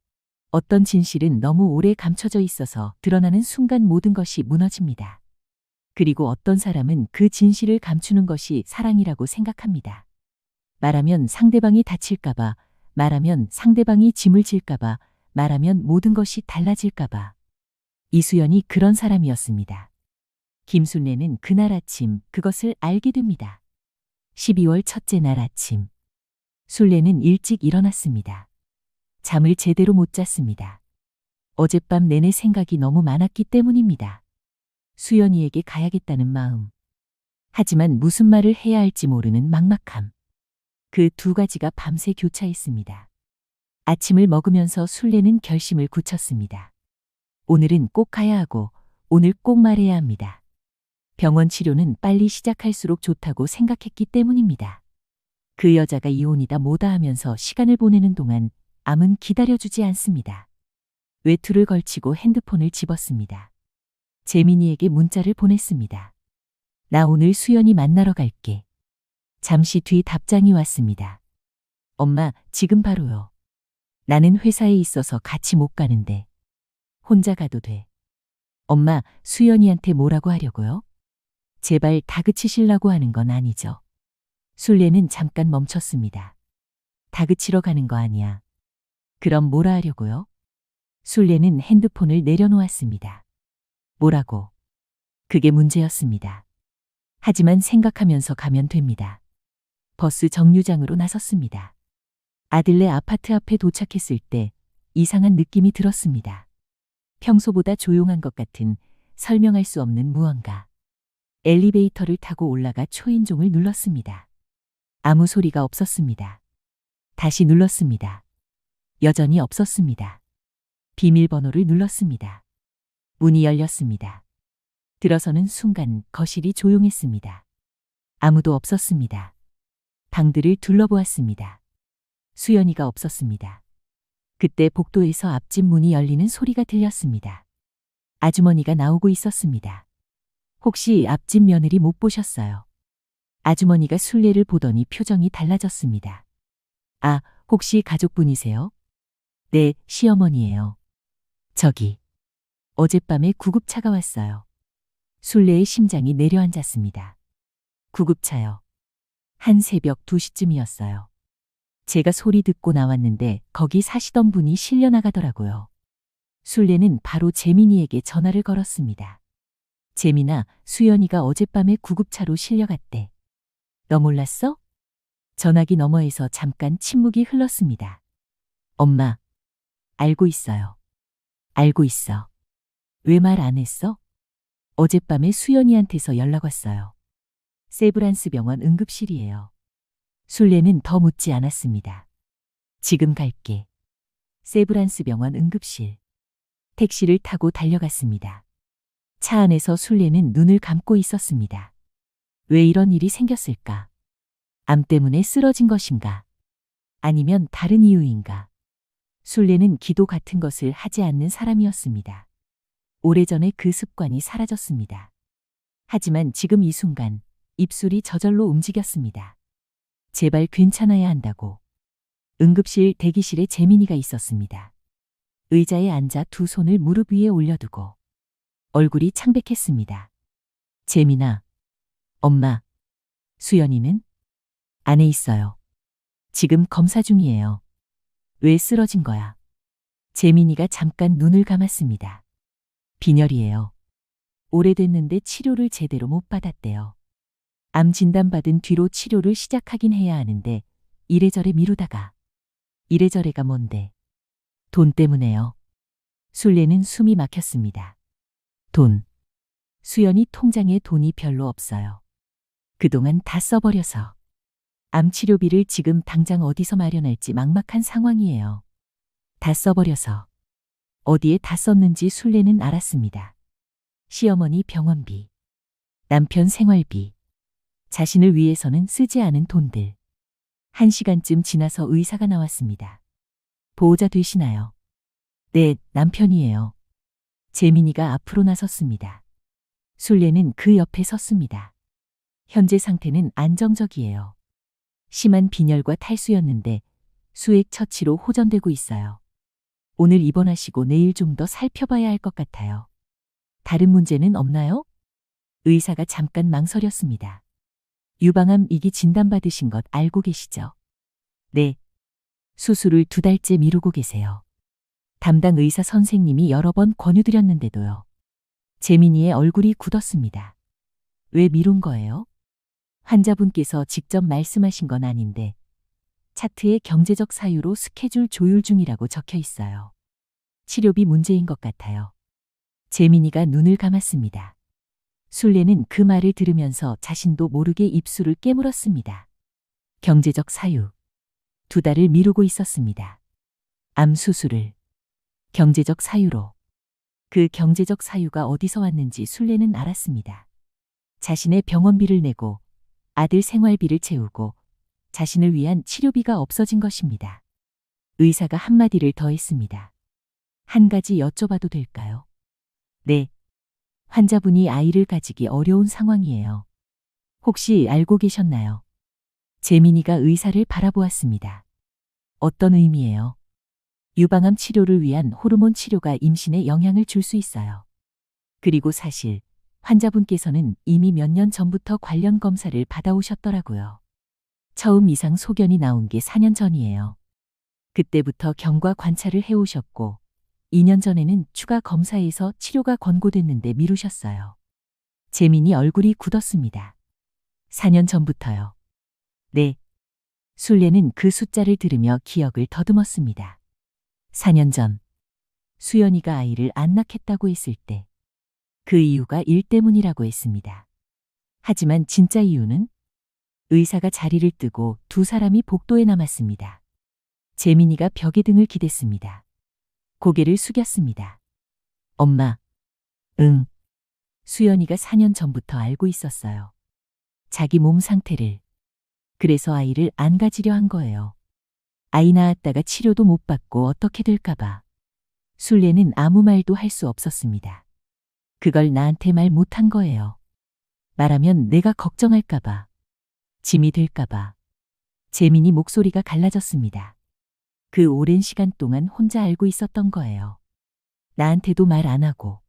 어떤 진실은 너무 오래 감춰져 있어서 드러나는 순간 모든 것이 무너집니다. 그리고 어떤 사람은 그 진실을 감추는 것이 사랑이라고 생각합니다. 말하면 상대방이 다칠까봐, 말하면 상대방이 짐을 질까봐, 말하면 모든 것이 달라질까봐. 이수연이 그런 사람이었습니다. 김순례는 그날 아침 그것을 알게 됩니다. 12월 첫째 날 아침. 순례는 일찍 일어났습니다. 잠을 제대로 못 잤습니다. 어젯밤 내내 생각이 너무 많았기 때문입니다. 수연이에게 가야겠다는 마음. 하지만 무슨 말을 해야 할지 모르는 막막함. 그 두 가지가 밤새 교차했습니다. 아침을 먹으면서 순례는 결심을 굳혔습니다. 오늘은 꼭 가야 하고 오늘 꼭 말해야 합니다. 병원 치료는 빨리 시작할수록 좋다고 생각했기 때문입니다. 그 여자가 이혼이다 뭐다 하면서 시간을 보내는 동안 암은 기다려주지 않습니다. 외투를 걸치고 핸드폰을 집었습니다. 재민이에게 문자를 보냈습니다. 나 오늘 수연이 만나러 갈게. 잠시 뒤 답장이 왔습니다. 엄마, 지금 바로요. 나는 회사에 있어서 같이 못 가는데. 혼자 가도 돼. 엄마, 수연이한테 뭐라고 하려고요? 제발 다그치시려고 하는 건 아니죠. 순례는 잠깐 멈췄습니다. 다그치러 가는 거 아니야. 그럼 뭐라 하려고요? 순례는 핸드폰을 내려놓았습니다. 뭐라고? 그게 문제였습니다. 하지만 생각하면서 가면 됩니다. 버스 정류장으로 나섰습니다. 아들네 아파트 앞에 도착했을 때 이상한 느낌이 들었습니다. 평소보다 조용한 것 같은 설명할 수 없는 무언가. 엘리베이터를 타고 올라가 초인종을 눌렀습니다. 아무 소리가 없었습니다. 다시 눌렀습니다. 여전히 없었습니다. 비밀번호를 눌렀습니다. 문이 열렸습니다. 들어서는 순간 거실이 조용했습니다. 아무도 없었습니다. 방들을 둘러보았습니다. 수연이가 없었습니다. 그때 복도에서 앞집 문이 열리는 소리가 들렸습니다. 아주머니가 나오고 있었습니다. 혹시 앞집 며느리 못 보셨어요? 아주머니가 순례를 보더니 표정이 달라졌습니다. 아, 혹시 가족분이세요? 네, 시어머니예요. 저기, 어젯밤에 구급차가 왔어요. 순례의 심장이 내려앉았습니다. 구급차요. 한 새벽 2시쯤이었어요. 제가 소리 듣고 나왔는데 거기 사시던 분이 실려 나가더라고요. 순례는 바로 재민이에게 전화를 걸었습니다. 재민아, 수연이가 어젯밤에 구급차로 실려갔대. 너 몰랐어? 전화기 너머에서 잠깐 침묵이 흘렀습니다. 엄마, 알고 있어요. 알고 있어. 왜 말 안 했어? 어젯밤에 수연이한테서 연락 왔어요. 세브란스 병원 응급실이에요. 순례는 더 묻지 않았습니다. 지금 갈게. 세브란스 병원 응급실. 택시를 타고 달려갔습니다. 차 안에서 순례는 눈을 감고 있었습니다. 왜 이런 일이 생겼을까? 암 때문에 쓰러진 것인가? 아니면 다른 이유인가? 순례는 기도 같은 것을 하지 않는 사람이었습니다. 오래전에 그 습관이 사라졌습니다. 하지만 지금 이 순간 입술이 저절로 움직였습니다. 제발 괜찮아야 한다고. 응급실 대기실에 재민이가 있었습니다. 의자에 앉아 두 손을 무릎 위에 올려두고 얼굴이 창백했습니다. 재민아, 엄마, 수연이는? 안에 있어요. 지금 검사 중이에요. 왜 쓰러진 거야? 재민이가 잠깐 눈을 감았습니다. 빈혈이에요. 오래됐는데 치료를 제대로 못 받았대요. 암 진단받은 뒤로 치료를 시작하긴 해야 하는데 이래저래 미루다가. 이래저래가 뭔데? 돈 때문에요. 순례는 숨이 막혔습니다. 돈. 수연이 통장에 돈이 별로 없어요. 그동안 다 써버려서. 암 치료비를 지금 당장 어디서 마련할지 막막한 상황이에요. 다 써버려서. 어디에 다 썼는지 순례는 알았습니다. 시어머니 병원비, 남편 생활비, 자신을 위해서는 쓰지 않은 돈들. 1시간쯤 지나서 의사가 나왔습니다. 보호자 되시나요? 네, 남편이에요. 재민이가 앞으로 나섰습니다. 순례는 그 옆에 섰습니다. 현재 상태는 안정적이에요. 심한 빈혈과 탈수였는데 수액 처치로 호전되고 있어요. 오늘 입원하시고 내일 좀 더 살펴봐야 할 것 같아요. 다른 문제는 없나요? 의사가 잠깐 망설였습니다. 유방암 2기 진단받으신 것 알고 계시죠? 네. 수술을 2달째 미루고 계세요. 담당 의사 선생님이 여러 번 권유드렸는데도요. 재민이의 얼굴이 굳었습니다. 왜 미룬 거예요? 환자분께서 직접 말씀하신 건 아닌데 차트에 경제적 사유로 스케줄 조율 중이라고 적혀 있어요. 치료비 문제인 것 같아요. 재민이가 눈을 감았습니다. 순례는 그 말을 들으면서 자신도 모르게 입술을 깨물었습니다. 경제적 사유. 2달을 미루고 있었습니다. 암 수술을. 경제적 사유로. 그 경제적 사유가 어디서 왔는지 순례는 알았습니다. 자신의 병원비를 내고 아들 생활비를 채우고 자신을 위한 치료비가 없어진 것입니다. 의사가 한마디를 더 했습니다. 한 가지 여쭤봐도 될까요? 네. 환자분이 아이를 가지기 어려운 상황이에요. 혹시 알고 계셨나요? 재민이가 의사를 바라보았습니다. 어떤 의미예요? 유방암 치료를 위한 호르몬 치료가 임신에 영향을 줄 수 있어요. 그리고 사실 환자분께서는 이미 몇 년 전부터 관련 검사를 받아오셨더라고요. 처음 이상 소견이 나온 게 4년 전이에요. 그때부터 경과 관찰을 해오셨고 2년 전에는 추가 검사에서 치료가 권고됐는데 미루셨어요. 재민이 얼굴이 굳었습니다. 4년 전부터요. 네. 순례는 그 숫자를 들으며 기억을 더듬었습니다. 4년 전, 수연이가 아이를 안 낳겠다고 했을 때, 그 이유가 일 때문이라고 했습니다. 하지만 진짜 이유는? 의사가 자리를 뜨고 두 사람이 복도에 남았습니다. 재민이가 벽에 등을 기댔습니다. 고개를 숙였습니다. 엄마. 응. 수연이가 4년 전부터 알고 있었어요. 자기 몸 상태를. 그래서 아이를 안 가지려 한 거예요. 아이 낳았다가 치료도 못 받고 어떻게 될까봐. 순례는 아무 말도 할 수 없었습니다. 그걸 나한테 말 못한 거예요. 말하면 내가 걱정할까봐. 짐이 될까봐. 재민이 목소리가 갈라졌습니다. 그 오랜 시간 동안 혼자 알고 있었던 거예요. 나한테도 말 안 하고.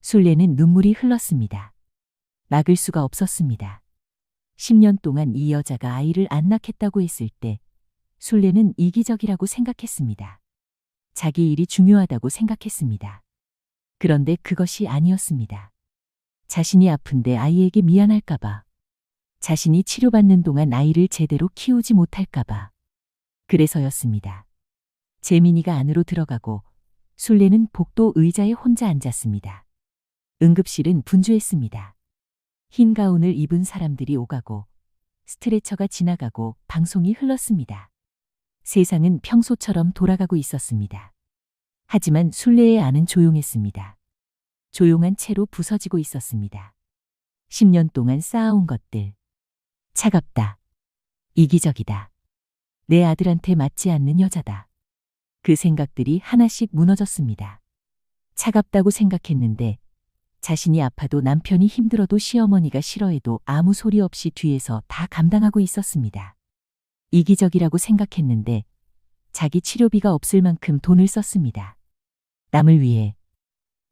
순례는 눈물이 흘렀습니다. 막을 수가 없었습니다. 10년 동안 이 여자가 아이를 안 낳겠다고 했을 때 순례는 이기적이라고 생각했습니다. 자기 일이 중요하다고 생각했습니다. 그런데 그것이 아니었습니다. 자신이 아픈데 아이에게 미안할까봐. 자신이 치료받는 동안 아이를 제대로 키우지 못할까봐. 그래서였습니다. 재민이가 안으로 들어가고 순례는 복도 의자에 혼자 앉았습니다. 응급실은 분주했습니다. 흰 가운을 입은 사람들이 오가고 스트레처가 지나가고 방송이 흘렀습니다. 세상은 평소처럼 돌아가고 있었습니다. 하지만 순례의 안은 조용했습니다. 조용한 채로 부서지고 있었습니다. 10년 동안 쌓아온 것들. 차갑다. 이기적이다. 내 아들한테 맞지 않는 여자다. 그 생각들이 하나씩 무너졌습니다. 차갑다고 생각했는데 자신이 아파도 남편이 힘들어도 시어머니가 싫어해도 아무 소리 없이 뒤에서 다 감당하고 있었습니다. 이기적이라고 생각했는데 자기 치료비가 없을 만큼 돈을 썼습니다. 남을 위해.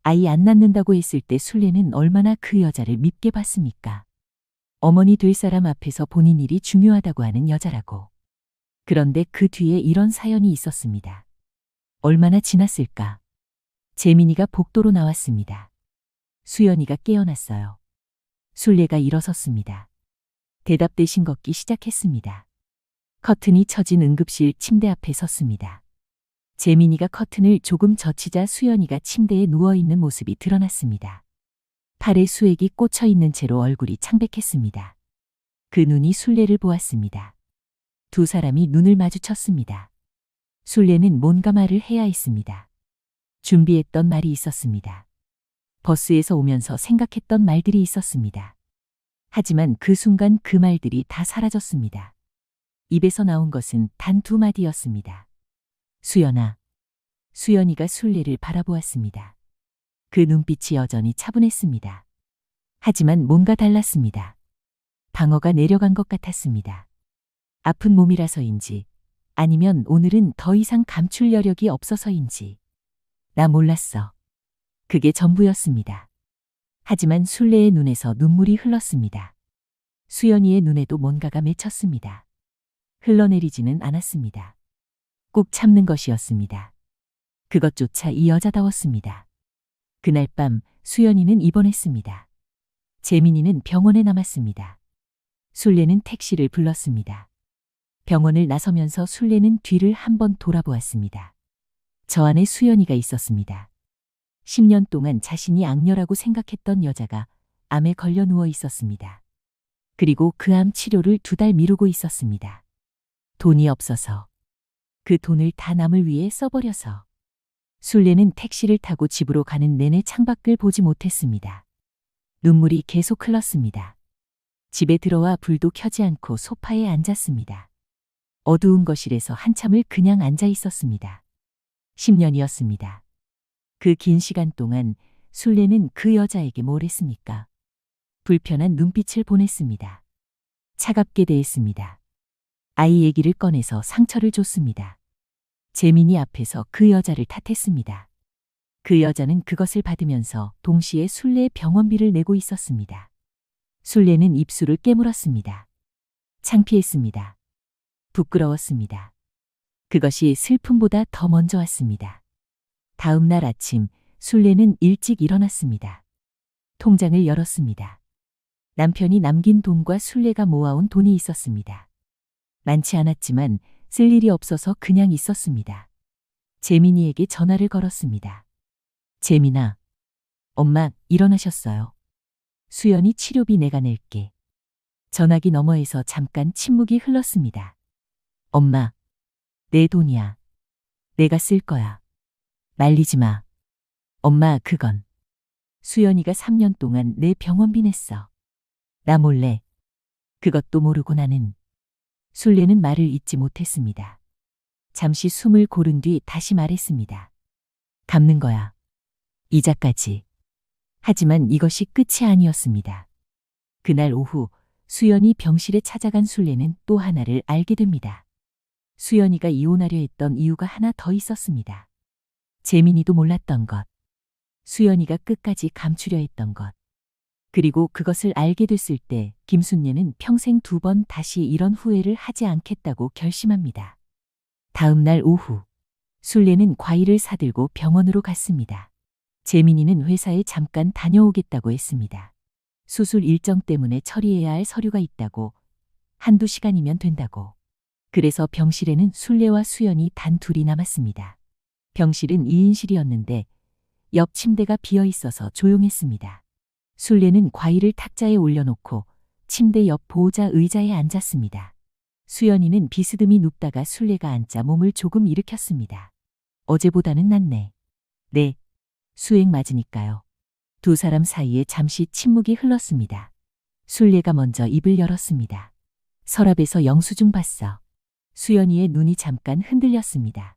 아이 안 낳는다고 했을 때 순례는 얼마나 그 여자를 밉게 봤습니까? 어머니 될 사람 앞에서 본인 일이 중요하다고 하는 여자라고. 그런데 그 뒤에 이런 사연이 있었습니다. 얼마나 지났을까? 재민이가 복도로 나왔습니다. 수연이가 깨어났어요. 순례가 일어섰습니다. 대답대신 걷기 시작했습니다. 커튼이 쳐진 응급실 침대 앞에 섰습니다. 재민이가 커튼을 조금 젖히자 수연이가 침대에 누워있는 모습이 드러났습니다. 팔에 수액이 꽂혀 있는 채로 얼굴이 창백했습니다. 그 눈이 순례를 보았습니다. 두 사람이 눈을 마주쳤습니다. 순례는 뭔가 말을 해야 했습니다. 준비했던 말이 있었습니다. 버스에서 오면서 생각했던 말들이 있었습니다. 하지만 그 순간 그 말들이 다 사라졌습니다. 입에서 나온 것은 단 두 마디였습니다. 수연아. 수연이가 순례를 바라보았습니다. 그 눈빛이 여전히 차분했습니다. 하지만 뭔가 달랐습니다. 방어가 내려간 것 같았습니다. 아픈 몸이라서인지 아니면 오늘은 더 이상 감출 여력이 없어서인지. 나 몰랐어. 그게 전부였습니다. 하지만 순례의 눈에서 눈물이 흘렀습니다. 수연이의 눈에도 뭔가가 맺혔습니다. 흘러내리지는 않았습니다. 꾹 참는 것이었습니다. 그것조차 이 여자다웠습니다. 그날 밤 수연이는 입원했습니다. 재민이는 병원에 남았습니다. 순례는 택시를 불렀습니다. 병원을 나서면서 순례는 뒤를 한번 돌아보았습니다. 저 안에 수연이가 있었습니다. 10년 동안 자신이 악녀라고 생각했던 여자가 암에 걸려 누워 있었습니다. 그리고 그 암 치료를 2달 미루고 있었습니다. 돈이 없어서. 그 돈을 다 남을 위해 써버려서. 순례는 택시를 타고 집으로 가는 내내 창밖을 보지 못했습니다. 눈물이 계속 흘렀습니다. 집에 들어와 불도 켜지 않고 소파에 앉았습니다. 어두운 거실에서 한참을 그냥 앉아 있었습니다. 10년이었습니다. 그 긴 시간 동안 순례는 그 여자에게 뭘 했습니까? 불편한 눈빛을 보냈습니다. 차갑게 대했습니다. 아이 얘기를 꺼내서 상처를 줬습니다. 재민이 앞에서 그 여자를 탓했습니다. 그 여자는 그것을 받으면서 동시에 순례의 병원비를 내고 있었습니다. 순례는 입술을 깨물었습니다. 창피했습니다. 부끄러웠습니다. 그것이 슬픔보다 더 먼저 왔습니다. 다음 날 아침 순례는 일찍 일어났습니다. 통장을 열었습니다. 남편이 남긴 돈과 순례가 모아온 돈이 있었습니다. 많지 않았지만 쓸 일이 없어서 그냥 있었습니다. 재민이에게 전화를 걸었습니다. 재민아, 엄마 일어나셨어요. 수연이 치료비 내가 낼게. 전화기 너머에서 잠깐 침묵이 흘렀습니다. 엄마, 내 돈이야. 내가 쓸 거야. 말리지 마. 엄마, 그건. 수연이가 3년 동안 내 병원비 냈어. 나 몰래. 그것도 모르고 나는. 순례는 말을 잇지 못했습니다. 잠시 숨을 고른 뒤 다시 말했습니다. 갚는 거야. 이자까지. 하지만 이것이 끝이 아니었습니다. 그날 오후 수연이 병실에 찾아간 순례는 또 하나를 알게 됩니다. 수연이가 이혼하려 했던 이유가 하나 더 있었습니다. 재민이도 몰랐던 것. 수연이가 끝까지 감추려 했던 것. 그리고 그것을 알게 됐을 때 김순례는 평생 2번 다시 이런 후회를 하지 않겠다고 결심합니다. 다음 날 오후 순례는 과일을 사들고 병원으로 갔습니다. 재민이는 회사에 잠깐 다녀오겠다고 했습니다. 수술 일정 때문에 처리해야 할 서류가 있다고, 한두 시간이면 된다고. 그래서 병실에는 순례와 수연이 단 둘이 남았습니다. 병실은 2인실이었는데 옆 침대가 비어 있어서 조용했습니다. 순례는 과일을 탁자에 올려놓고 침대 옆 보호자 의자에 앉았습니다. 수연이는 비스듬히 눕다가 순례가 앉자 몸을 조금 일으켰습니다. 어제보다는 낫네. 네. 수액 맞으니까요. 두 사람 사이에 잠시 침묵이 흘렀습니다. 순례가 먼저 입을 열었습니다. 서랍에서 영수증 봤어. 수연이의 눈이 잠깐 흔들렸습니다.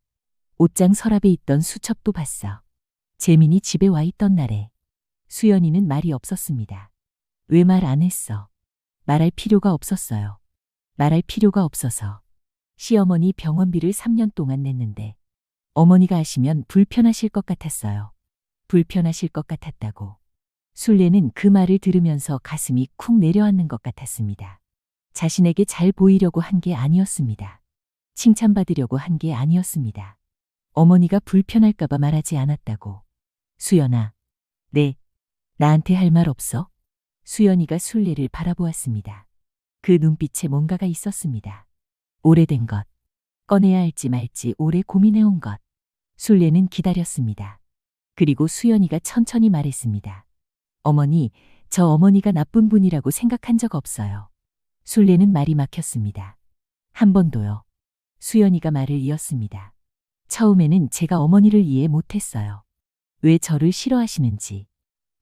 옷장 서랍에 있던 수첩도 봤어. 재민이 집에 와 있던 날에. 수연이는 말이 없었습니다. 왜 말 안 했어? 말할 필요가 없었어요. 말할 필요가 없어서. 시어머니 병원비를 3년 동안 냈는데 어머니가 아시면 불편하실 것 같았어요. 불편하실 것 같았다고. 순례는 그 말을 들으면서 가슴이 쿵 내려앉는 것 같았습니다. 자신에게 잘 보이려고 한 게 아니었습니다. 칭찬받으려고 한 게 아니었습니다. 어머니가 불편할까봐 말하지 않았다고. 수연아. 네. 나한테 할 말 없어? 수연이가 순례를 바라보았습니다. 그 눈빛에 뭔가가 있었습니다. 오래된 것. 꺼내야 할지 말지 오래 고민해온 것. 순례는 기다렸습니다. 그리고 수연이가 천천히 말했습니다. 어머니, 저 어머니가 나쁜 분이라고 생각한 적 없어요. 순례는 말이 막혔습니다. 한 번도요. 수연이가 말을 이었습니다. 처음에는 제가 어머니를 이해 못했어요. 왜 저를 싫어하시는지,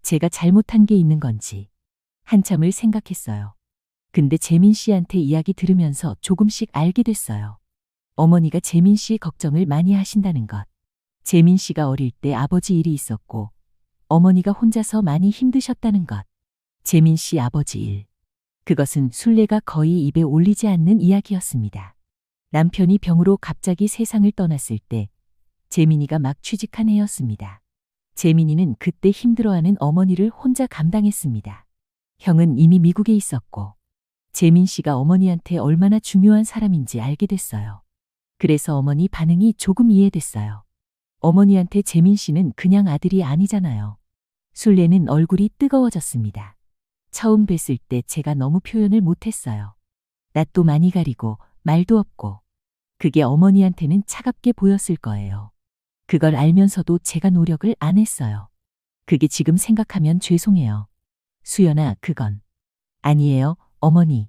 제가 잘못한 게 있는 건지 한참을 생각했어요. 근데 재민 씨한테 이야기 들으면서 조금씩 알게 됐어요. 어머니가 재민 씨 걱정을 많이 하신다는 것. 재민 씨가 어릴 때 아버지 일이 있었고 어머니가 혼자서 많이 힘드셨다는 것. 재민 씨 아버지 일. 그것은 순례가 거의 입에 올리지 않는 이야기였습니다. 남편이 병으로 갑자기 세상을 떠났을 때 재민이가 막 취직한 해였습니다. 재민이는 그때 힘들어하는 어머니를 혼자 감당했습니다. 형은 이미 미국에 있었고 재민 씨가 어머니한테 얼마나 중요한 사람인지 알게 됐어요. 그래서 어머니 반응이 조금 이해됐어요. 어머니한테 재민 씨는 그냥 아들이 아니잖아요. 순례는 얼굴이 뜨거워졌습니다. 처음 뵀을 때 제가 너무 표현을 못했어요. 낯도 많이 가리고 말도 없고. 그게 어머니한테는 차갑게 보였을 거예요. 그걸 알면서도 제가 노력을 안 했어요. 그게 지금 생각하면 죄송해요. 수연아, 그건. 아니에요, 어머니.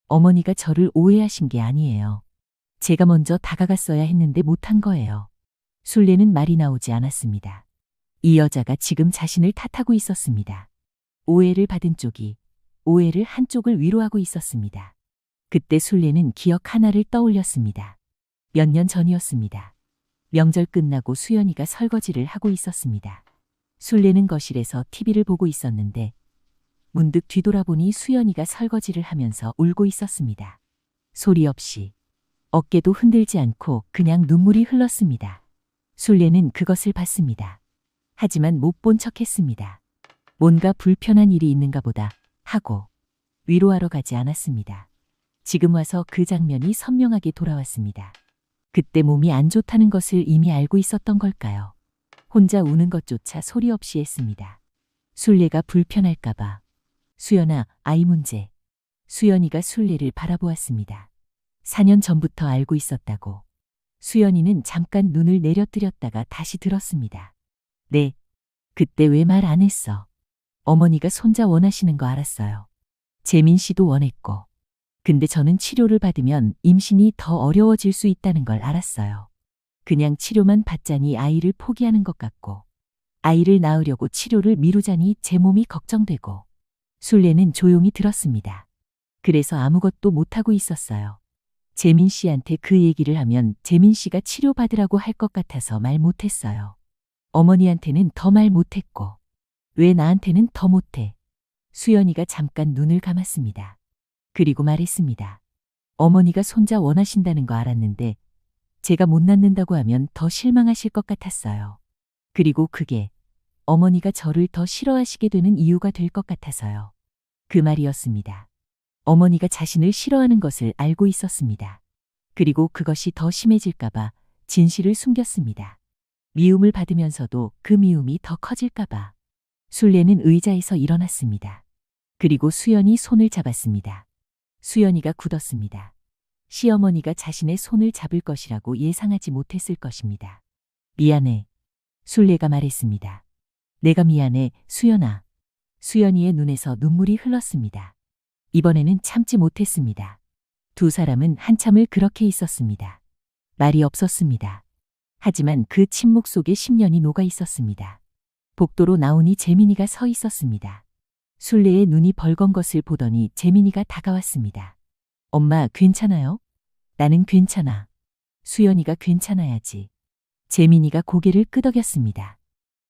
어머니가 저를 오해하신 게 아니에요. 제가 먼저 다가갔어야 했는데 못한 거예요. 순례는 말이 나오지 않았습니다. 이 여자가 지금 자신을 탓하고 있었습니다. 오해를 받은 쪽이 오해를 한 쪽을 위로하고 있었습니다. 그때 순례는 기억 하나를 떠올렸습니다. 몇 년 전이었습니다. 명절 끝나고 수연이가 설거지를 하고 있었습니다. 순례는 거실에서 TV를 보고 있었는데 문득 뒤돌아보니 수연이가 설거지를 하면서 울고 있었습니다. 소리 없이. 어깨도 흔들지 않고 그냥 눈물이 흘렀습니다. 순례는 그것을 봤습니다. 하지만 못 본 척했습니다. 뭔가 불편한 일이 있는가 보다 하고 위로하러 가지 않았습니다. 지금 와서 그 장면이 선명하게 돌아왔습니다. 그때 몸이 안 좋다는 것을 이미 알고 있었던 걸까요? 혼자 우는 것조차 소리 없이 했습니다. 순례가 불편할까봐. 수연아, 아이 문제. 수연이가 순례를 바라보았습니다. 4년 전부터 알고 있었다고. 수연이는 잠깐 눈을 내려뜨렸다가 다시 들었습니다. 네. 그때 왜 말 안 했어? 어머니가 손자 원하시는 거 알았어요. 재민 씨도 원했고. 근데 저는 치료를 받으면 임신이 더 어려워질 수 있다는 걸 알았어요. 그냥 치료만 받자니 아이를 포기하는 것 같고. 아이를 낳으려고 치료를 미루자니 제 몸이 걱정되고. 순례는 조용히 들었습니다. 그래서 아무것도 못하고 있었어요. 재민 씨한테 그 얘기를 하면 재민 씨가 치료받으라고 할 것 같아서 말 못했어요. 어머니한테는 더 말 못했고 왜 나한테는 더 못해? 수연이가 잠깐 눈을 감았습니다. 그리고 말했습니다. 어머니가 손자 원하신다는 거 알았는데 제가 못 낳는다고 하면 더 실망하실 것 같았어요. 그리고 그게 어머니가 저를 더 싫어하시게 되는 이유가 될 것 같아서요. 그 말이었습니다. 어머니가 자신을 싫어하는 것을 알고 있었습니다. 그리고 그것이 더 심해질까봐 진실을 숨겼습니다. 미움을 받으면서도 그 미움이 더 커질까봐. 순례는 의자에서 일어났습니다. 그리고 수연이 손을 잡았습니다. 수연이가 굳었습니다. 시어머니가 자신의 손을 잡을 것이라고 예상하지 못했을 것입니다. 미안해. 순례가 말했습니다. 내가 미안해, 수연아. 수연이의 눈에서 눈물이 흘렀습니다. 이번에는 참지 못했습니다. 두 사람은 한참을 그렇게 있었습니다. 말이 없었습니다. 하지만 그 침묵 속에 10년이 녹아 있었습니다. 복도로 나오니 재민이가 서 있었습니다. 순례의 눈이 벌건 것을 보더니 재민이가 다가왔습니다. 엄마, 괜찮아요? 나는 괜찮아. 수연이가 괜찮아야지. 재민이가 고개를 끄덕였습니다.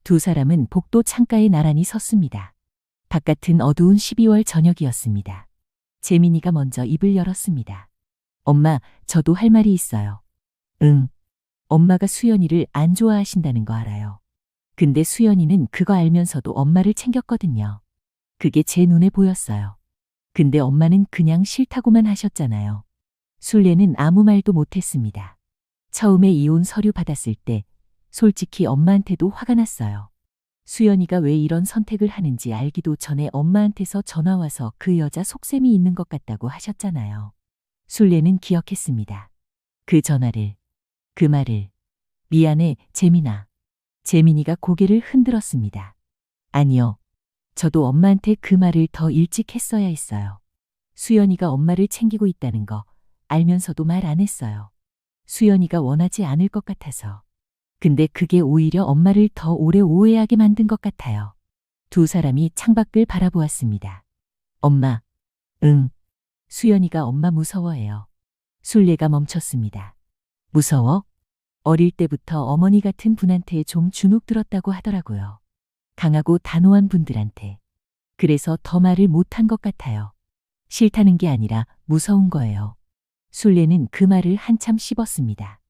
두 사람은 복도 창가에 나란히 섰습니다. 바깥은 어두운 12월 저녁이었습니다. 재민이가 먼저 입을 열었습니다. 엄마, 저도 할 말이 있어요. 응. 엄마가 수연이를 안 좋아하신다는 거 알아요. 근데 수연이는 그거 알면서도 엄마를 챙겼거든요. 그게 제 눈에 보였어요. 근데 엄마는 그냥 싫다고만 하셨잖아요. 순례는 아무 말도 못했습니다. 처음에 이혼 서류 받았을 때 솔직히 엄마한테도 화가 났어요. 수연이가 왜 이런 선택을 하는지 알기도 전에 엄마한테서 전화와서 그 여자 속셈이 있는 것 같다고 하셨잖아요. 순례는 기억했습니다. 그 전화를, 그 말을. 미안해, 재민아. 재민이가 고개를 흔들었습니다. 아니요. 저도 엄마한테 그 말을 더 일찍 했어야 했어요. 수연이가 엄마를 챙기고 있다는 거 알면서도 말 안 했어요. 수연이가 원하지 않을 것 같아서. 근데 그게 오히려 엄마를 더 오래 오해하게 만든 것 같아요. 두 사람이 창밖을 바라보았습니다. 엄마. 응. 수연이가 엄마 무서워해요. 순례가 멈췄습니다. 무서워? 어릴 때부터 어머니 같은 분한테 좀 주눅 들었다고 하더라고요. 강하고 단호한 분들한테. 그래서 더 말을 못한 것 같아요. 싫다는 게 아니라 무서운 거예요. 순례는 그 말을 한참 씹었습니다.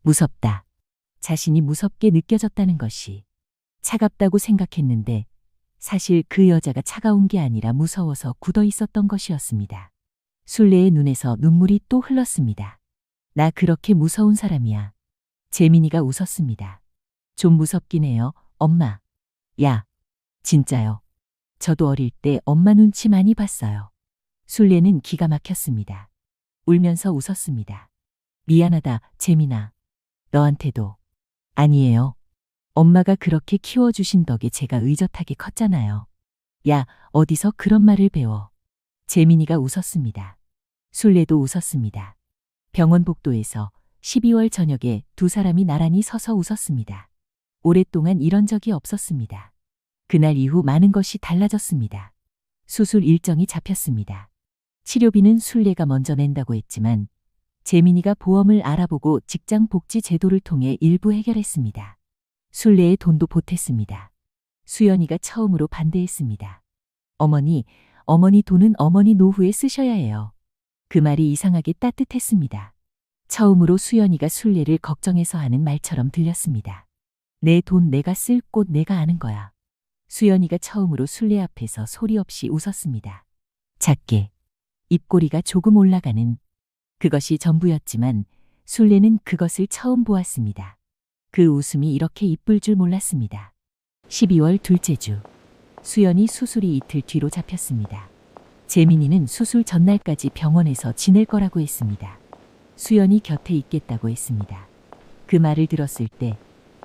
무섭다. 자신이 무섭게 느껴졌다는 것이. 차갑다고 생각했는데 사실 그 여자가 차가운 게 아니라 무서워서 굳어 있었던 것이었습니다. 순례의 눈에서 눈물이 또 흘렀습니다. 나 그렇게 무서운 사람이야. 재민이가 웃었습니다. 좀 무섭긴 해요, 엄마. 야, 진짜요. 저도 어릴 때 엄마 눈치 많이 봤어요. 순례는 기가 막혔습니다. 울면서 웃었습니다. 미안하다, 재민아. 너한테도. 아니에요. 엄마가 그렇게 키워주신 덕에 제가 의젓하게 컸잖아요. 야, 어디서 그런 말을 배워. 재민이가 웃었습니다. 순례도 웃었습니다. 병원 복도에서 12월 저녁에 두 사람이 나란히 서서 웃었습니다. 오랫동안 이런 적이 없었습니다. 그날 이후 많은 것이 달라졌습니다. 수술 일정이 잡혔습니다. 치료비는 순례가 먼저 낸다고 했지만 재민이가 보험을 알아보고 직장 복지 제도를 통해 일부 해결했습니다. 순례의 돈도 보탰습니다. 수연이가 처음으로 반대했습니다. 어머니 돈은 어머니 노후에 쓰셔야 해요. 그 말이 이상하게 따뜻했습니다. 처음으로 수연이가 순례를 걱정해서 하는 말처럼 들렸습니다. 내 돈 내가 쓸 곳 내가 아는 거야. 수연이가 처음으로 순례 앞에서 소리 없이 웃었습니다. 작게. 입꼬리가 조금 올라가는. 그것이 전부였지만 순례는 그것을 처음 보았습니다. 그 웃음이 이렇게 이쁠 줄 몰랐습니다. 12월 둘째 주. 수연이 수술이 이틀 뒤로 잡혔습니다. 재민이는 수술 전날까지 병원에서 지낼 거라고 했습니다. 수연이 곁에 있겠다고 했습니다. 그 말을 들었을 때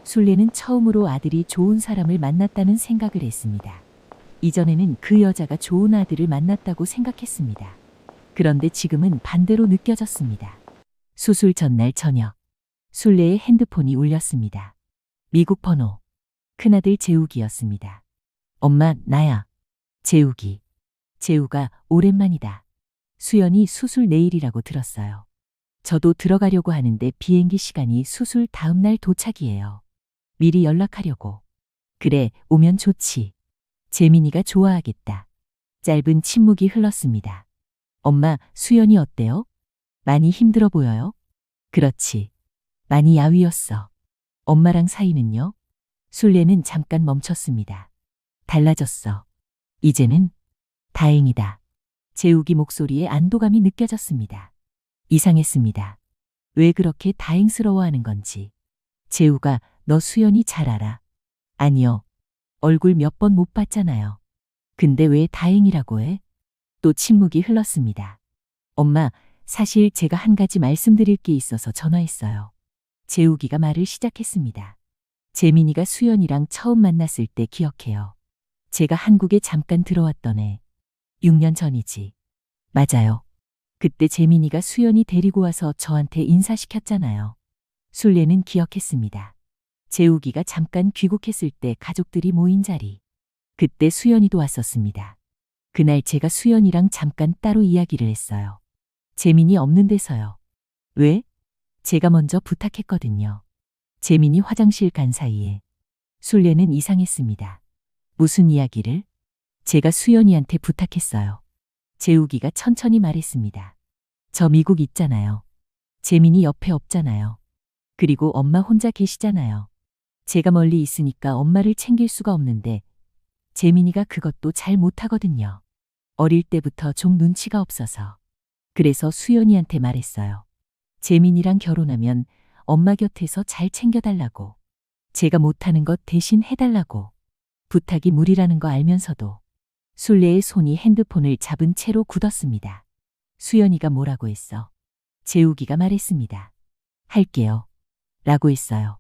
순례는 처음으로 아들이 좋은 사람을 만났다는 생각을 했습니다. 이전에는 그 여자가 좋은 아들을 만났다고 생각했습니다. 그런데 지금은 반대로 느껴졌습니다. 수술 전날 저녁. 순례의 핸드폰이 울렸습니다. 미국 번호. 큰아들 재욱이었습니다. 엄마, 나야. 재욱이. 재욱아, 오랜만이다. 수연이 수술 내일이라고 들었어요. 저도 들어가려고 하는데 비행기 시간이 수술 다음 날 도착이에요. 미리 연락하려고. 그래, 오면 좋지. 재민이가 좋아하겠다. 짧은 침묵이 흘렀습니다. 엄마, 수연이 어때요? 많이 힘들어 보여요? 그렇지. 많이 야위었어. 엄마랑 사이는요? 술래는 잠깐 멈췄습니다. 달라졌어. 이제는? 다행이다. 재욱이 목소리에 안도감이 느껴졌습니다. 이상했습니다. 왜 그렇게 다행스러워하는 건지. 재욱아, 너 수연이 잘 알아. 아니요. 얼굴 몇 번 못 봤잖아요. 근데 왜 다행이라고 해? 또 침묵이 흘렀습니다. 엄마, 사실 제가 한 가지 말씀드릴 게 있어서 전화했어요. 재욱이가 말을 시작했습니다. 재민이가 수연이랑 처음 만났을 때 기억해요. 제가 한국에 잠깐 들어왔던 애. 6년 전이지. 맞아요. 그때 재민이가 수연이 데리고 와서 저한테 인사시켰잖아요. 술래는 기억했습니다. 재욱이가 잠깐 귀국했을 때 가족들이 모인 자리. 그때 수연이도 왔었습니다. 그날 제가 수연이랑 잠깐 따로 이야기를 했어요. 재민이 없는 데서요. 왜? 제가 먼저 부탁했거든요. 재민이 화장실 간 사이에. 술래는 이상했습니다. 무슨 이야기를? 제가 수연이한테 부탁했어요. 재욱이가 천천히 말했습니다. 저 미국 있잖아요. 재민이 옆에 없잖아요. 그리고 엄마 혼자 계시잖아요. 제가 멀리 있으니까 엄마를 챙길 수가 없는데 재민이가 그것도 잘 못하거든요. 어릴 때부터 좀 눈치가 없어서. 그래서 수연이한테 말했어요. 재민이랑 결혼하면 엄마 곁에서 잘 챙겨달라고. 제가 못하는 것 대신 해달라고. 부탁이 무리라는 거 알면서도. 술래의 손이 핸드폰을 잡은 채로 굳었습니다. 수연이가 뭐라고 했어? 재욱이가 말했습니다. 할게요. 라고 했어요.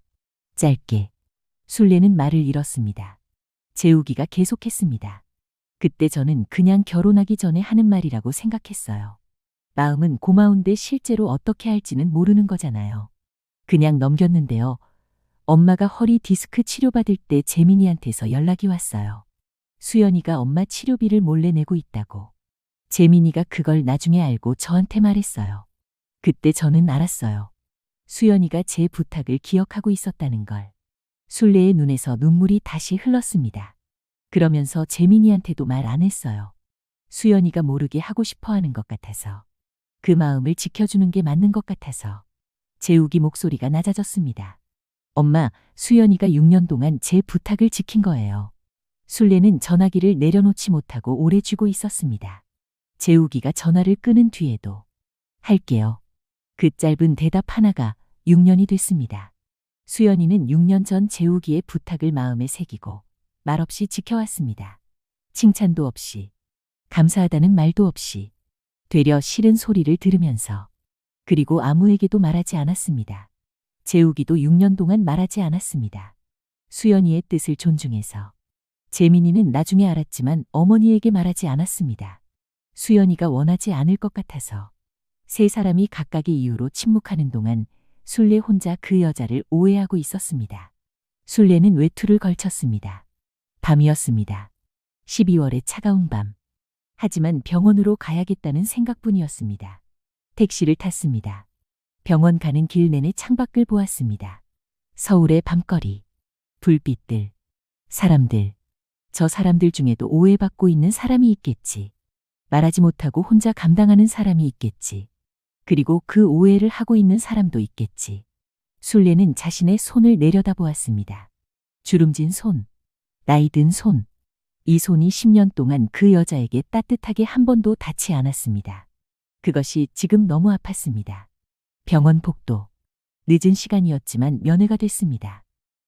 짧게. 술래는 말을 잃었습니다. 재욱이가 계속했습니다. 그때 저는 그냥 결혼하기 전에 하는 말이라고 생각했어요. 마음은 고마운데 실제로 어떻게 할지는 모르는 거잖아요. 그냥 넘겼는데요. 엄마가 허리 디스크 치료받을 때 재민이한테서 연락이 왔어요. 수연이가 엄마 치료비를 몰래 내고 있다고. 재민이가 그걸 나중에 알고 저한테 말했어요. 그때 저는 알았어요. 수연이가 제 부탁을 기억하고 있었다는 걸. 술래의 눈에서 눈물이 다시 흘렀습니다. 그러면서 재민이한테도 말 안 했어요. 수연이가 모르게 하고 싶어 하는 것 같아서. 그 마음을 지켜주는 게 맞는 것 같아서. 재욱이 목소리가 낮아졌습니다. 엄마, 수연이가 6년 동안 제 부탁을 지킨 거예요. 술래는 전화기를 내려놓지 못하고 오래 쥐고 있었습니다. 재욱이가 전화를 끊은 뒤에도 할게요. 그 짧은 대답 하나가 6년이 됐습니다. 수연이는 6년 전 재욱이의 부탁을 마음에 새기고 말없이 지켜왔습니다. 칭찬도 없이, 감사하다는 말도 없이, 되려 싫은 소리를 들으면서. 그리고 아무에게도 말하지 않았습니다. 재욱이도 6년 동안 말하지 않았습니다. 수연이의 뜻을 존중해서. 재민이는 나중에 알았지만 어머니에게 말하지 않았습니다. 수연이가 원하지 않을 것 같아서. 세 사람이 각각의 이유로 침묵하는 동안 술래 혼자 그 여자를 오해하고 있었습니다. 술래는 외투를 걸쳤습니다. 밤이었습니다. 12월의 차가운 밤. 하지만 병원으로 가야겠다는 생각뿐이었습니다. 택시를 탔습니다. 병원 가는 길 내내 창밖을 보았습니다. 서울의 밤거리, 불빛들, 사람들. 저 사람들 중에도 오해받고 있는 사람이 있겠지. 말하지 못하고 혼자 감당하는 사람이 있겠지. 그리고 그 오해를 하고 있는 사람도 있겠지. 술래는 자신의 손을 내려다보았습니다. 주름진 손, 나이 든 손. 이 손이 10년 동안 그 여자에게 따뜻하게 한 번도 닿지 않았습니다. 그것이 지금 너무 아팠습니다. 병원 복도. 늦은 시간이었지만 면회가 됐습니다.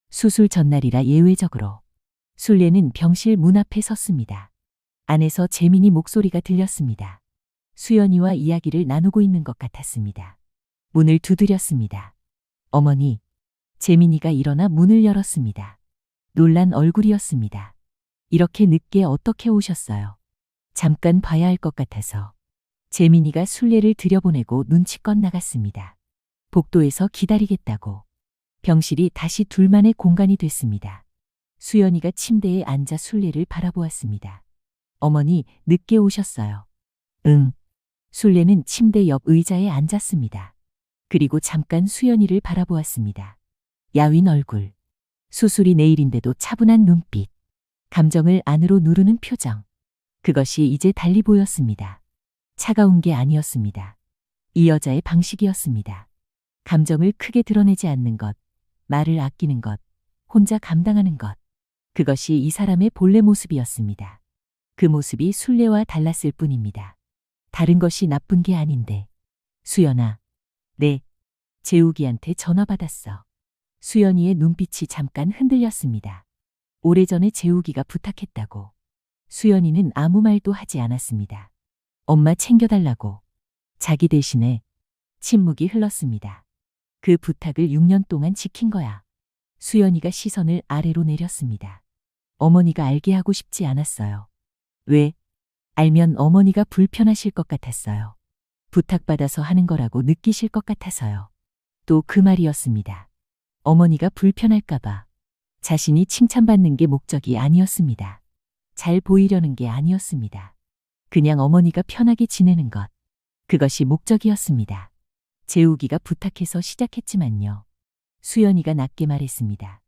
수술 전날이라 예외적으로. 술래는 병실 문 앞에 섰습니다. 안에서 재민이 목소리가 들렸습니다. 수연이와 이야기를 나누고 있는 것 같았습니다. 문을 두드렸습니다. 어머니. 재민이가 일어나 문을 열었습니다. 놀란 얼굴이었습니다. 이렇게 늦게 어떻게 오셨어요? 잠깐 봐야 할 것 같아서. 재민이가 술래를 들여보내고 눈치껏 나갔습니다. 복도에서 기다리겠다고. 병실이 다시 둘만의 공간이 됐습니다. 수연이가 침대에 앉아 술래를 바라보았습니다. 어머니, 늦게 오셨어요. 응. 술래는 침대 옆 의자에 앉았습니다. 그리고 잠깐 수연이를 바라보았습니다. 야윈 얼굴, 수술이 내일인데도 차분한 눈빛, 감정을 안으로 누르는 표정. 그것이 이제 달리 보였습니다. 차가운 게 아니었습니다. 이 여자의 방식이었습니다. 감정을 크게 드러내지 않는 것, 말을 아끼는 것, 혼자 감당하는 것. 그것이 이 사람의 본래 모습이었습니다. 그 모습이 순례와 달랐을 뿐입니다. 다른 것이 나쁜 게 아닌데. 수연아. 네. 재욱이한테 전화 받았어. 수연이의 눈빛이 잠깐 흔들렸습니다. 오래전에 재욱이가 부탁했다고. 수연이는 아무 말도 하지 않았습니다. 엄마 챙겨달라고. 자기 대신에. 침묵이 흘렀습니다. 그 부탁을 6년 동안 지킨 거야. 수연이가 시선을 아래로 내렸습니다. 어머니가 알게 하고 싶지 않았어요. 왜? 알면 어머니가 불편하실 것 같았어요. 부탁받아서 하는 거라고 느끼실 것 같아서요. 또 그 말이었습니다. 어머니가 불편할까봐. 자신이 칭찬받는 게 목적이 아니었습니다. 잘 보이려는 게 아니었습니다. 그냥 어머니가 편하게 지내는 것. 그것이 목적이었습니다. 재욱이가 부탁해서 시작했지만요. 수연이가 낮게 말했습니다.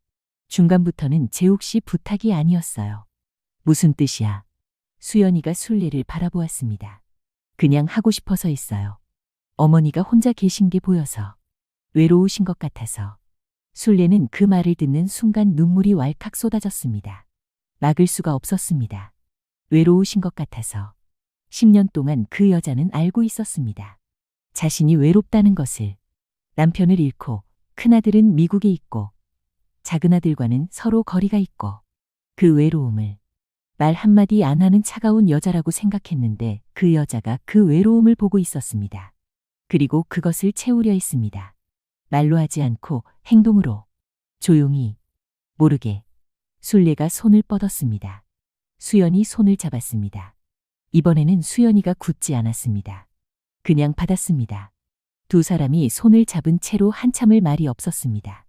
중간부터는 재욱 씨 부탁이 아니었어요. 무슨 뜻이야? 수연이가 순례를 바라보았습니다. 그냥 하고 싶어서 했어요. 어머니가 혼자 계신 게 보여서. 외로우신 것 같아서. 순례는 그 말을 듣는 순간 눈물이 왈칵 쏟아졌습니다. 막을 수가 없었습니다. 외로우신 것 같아서. 10년 동안 그 여자는 알고 있었습니다. 자신이 외롭다는 것을. 남편을 잃고 큰아들은 미국에 있고 작은아들과는 서로 거리가 있고 그 외로움을 말 한마디 안 하는 차가운 여자라고 생각했는데 그 여자가 그 외로움을 보고 있었습니다. 그리고 그것을 채우려 했습니다. 말로 하지 않고 행동으로. 조용히. 모르게. 순례가 손을 뻗었습니다. 수연이 손을 잡았습니다. 이번에는 수연이가 굳지 않았습니다. 그냥 받았습니다. 두 사람이 손을 잡은 채로 한참을 말이 없었습니다.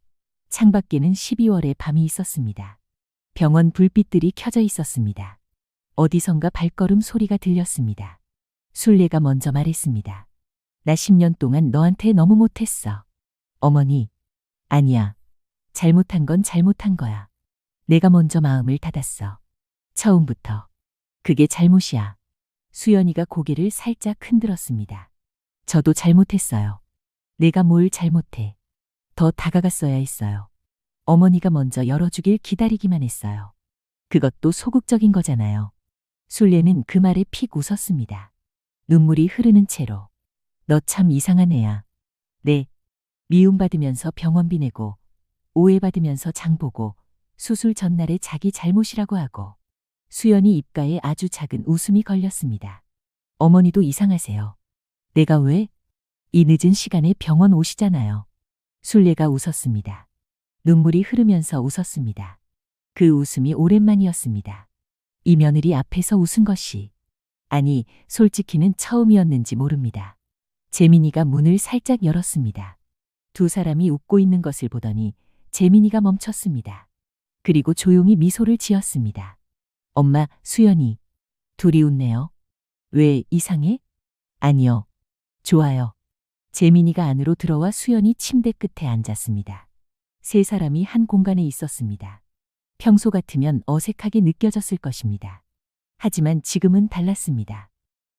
창밖에는 12월의 밤이 있었습니다. 병원 불빛들이 켜져 있었습니다. 어디선가 발걸음 소리가 들렸습니다. 순례가 먼저 말했습니다. 나 10년 동안 너한테 너무 못했어. 어머니. 아니야. 잘못한 건 잘못한 거야. 내가 먼저 마음을 닫았어. 처음부터. 그게 잘못이야. 수연이가 고개를 살짝 흔들었습니다. 저도 잘못했어요. 내가 뭘 잘못해. 더 다가갔어야 했어요. 어머니가 먼저 열어주길 기다리기만 했어요. 그것도 소극적인 거잖아요. 순례는 그 말에 픽 웃었습니다. 눈물이 흐르는 채로. 너 참 이상한 애야. 네. 미움받으면서 병원비 내고 오해받으면서 장보고 수술 전날에 자기 잘못이라고 하고. 수연이 입가에 아주 작은 웃음이 걸렸습니다. 어머니도 이상하세요. 내가 왜? 이 늦은 시간에 병원 오시잖아요. 순례가 웃었습니다. 눈물이 흐르면서 웃었습니다. 그 웃음이 오랜만이었습니다. 이 며느리 앞에서 웃은 것이. 아니, 솔직히는 처음이었는지 모릅니다. 재민이가 문을 살짝 열었습니다. 두 사람이 웃고 있는 것을 보더니 재민이가 멈췄습니다. 그리고 조용히 미소를 지었습니다. 엄마, 수연이. 둘이 웃네요. 왜 이상해? 아니요. 좋아요. 재민이가 안으로 들어와 수연이 침대 끝에 앉았습니다. 세 사람이 한 공간에 있었습니다. 평소 같으면 어색하게 느껴졌을 것입니다. 하지만 지금은 달랐습니다.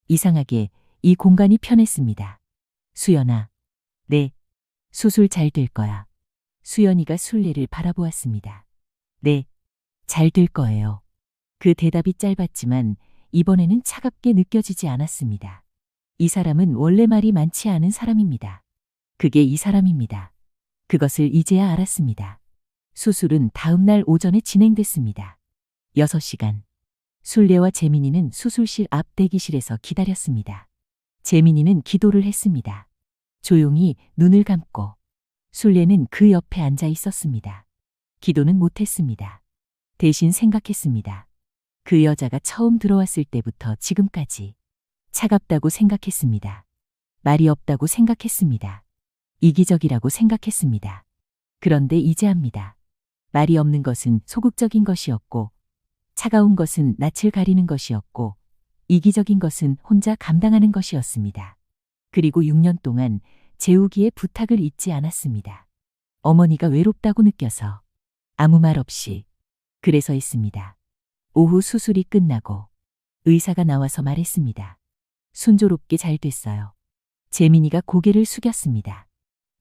이상하게 이 공간이 편했습니다. 수연아. 네. 수술 잘 될 거야. 수연이가 순례를 바라보았습니다. 네. 잘 될 거예요. 그 대답이 짧았지만 이번에는 차갑게 느껴지지 않았습니다. 이 사람은 원래 말이 많지 않은 사람입니다. 그게 이 사람입니다. 그것을 이제야 알았습니다. 수술은 다음 날 오전에 진행됐습니다. 6시간. 순례와 재민이는 수술실 앞 대기실에서 기다렸습니다. 재민이는 기도를 했습니다. 조용히 눈을 감고. 순례는 그 옆에 앉아 있었습니다. 기도는 못했습니다. 대신 생각했습니다. 그 여자가 처음 들어왔을 때부터 지금까지 차갑다고 생각했습니다. 말이 없다고 생각했습니다. 이기적이라고 생각했습니다. 그런데 이제 압니다. 말이 없는 것은 소극적인 것이었고, 차가운 것은 낯을 가리는 것이었고, 이기적인 것은 혼자 감당하는 것이었습니다. 그리고 6년 동안 재우기의 부탁을 잊지 않았습니다. 어머니가 외롭다고 느껴서 아무 말 없이 그래서 했습니다. 오후 수술이 끝나고 의사가 나와서 말했습니다. 순조롭게 잘 됐어요. 재민이가 고개를 숙였습니다.